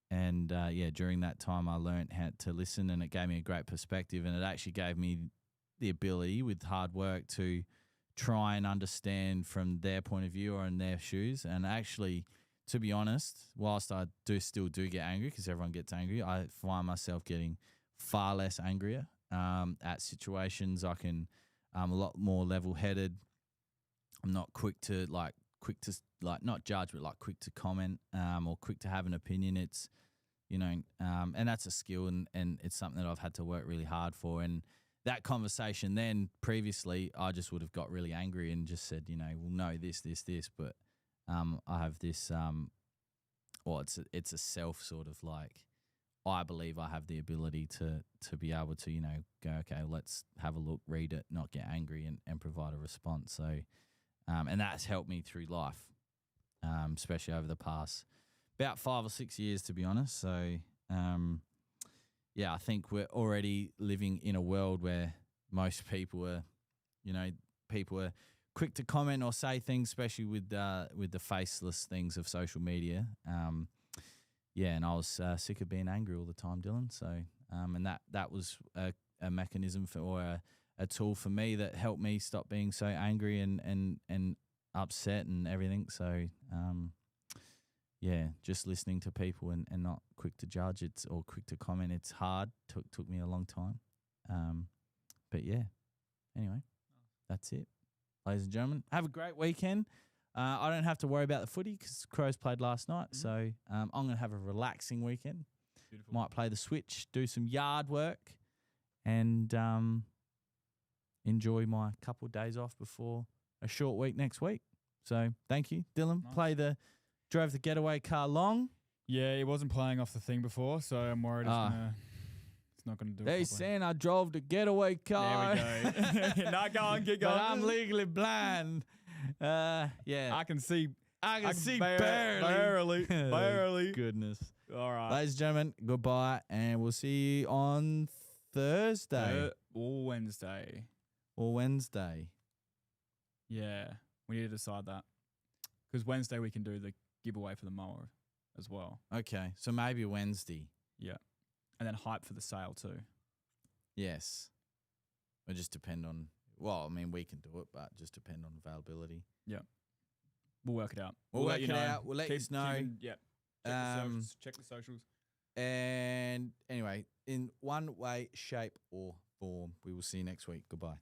During that time, I learned how to listen, and it gave me a great perspective, and it actually gave me the ability, with hard work, to try and understand from their point of view or in their shoes. And actually, to be honest, whilst I still get angry, because everyone gets angry, I find myself getting far less angrier at situations. I can a lot more level-headed. I'm not quick to not judge, but like quick to comment or quick to have an opinion. It's, you know, and that's a skill, and it's something that I've had to work really hard for. And that conversation then previously, I just would have got really angry and just said, you know, well, no, this, but I have this, it's a self sort of like, I believe I have the ability to be able to, you know, go, okay, let's have a look, read it, not get angry, and provide a response. So, and that's helped me through life, especially over the past about 5 or 6 years, to be honest. So, I think we're already living in a world where most people are quick to comment or say things, especially with the faceless things of social media. And I was sick of being angry all the time, Dylan. So, and that was a mechanism or a tool for me that helped me stop being so angry and upset and everything. So, just listening to people and not quick to judge or quick to comment. It's hard. Took me a long time. But yeah, anyway, that's it. Ladies and gentlemen, have a great weekend. I don't have to worry about the footy because Crows played last night. So I'm going to have a relaxing weekend. Beautiful. Might play the Switch, do some yard work, and enjoy my couple of days off before a short week next week. So thank you, Dylan. Nice. Drove the getaway car long. Yeah, it wasn't playing off the thing before, so I'm worried it's not going to do it. They saying I drove the getaway car. There we go. Not going, get going. But I'm legally blind. Yeah. I can see barely. Barely. Goodness. All right. Ladies and gentlemen, goodbye, and we'll see you on Thursday. Or Wednesday. Yeah, we need to decide that. Because Wednesday we can do the giveaway for the mower as well. Okay, so maybe Wednesday. Yeah. And then hype for the sale too. Yes. It just depend on, well, I mean, we can do it, but just depend on availability. Yeah. We'll work it out. We'll work it out. We'll let you know. Check the socials. And anyway, in one way, shape, or form, we will see you next week. Goodbye.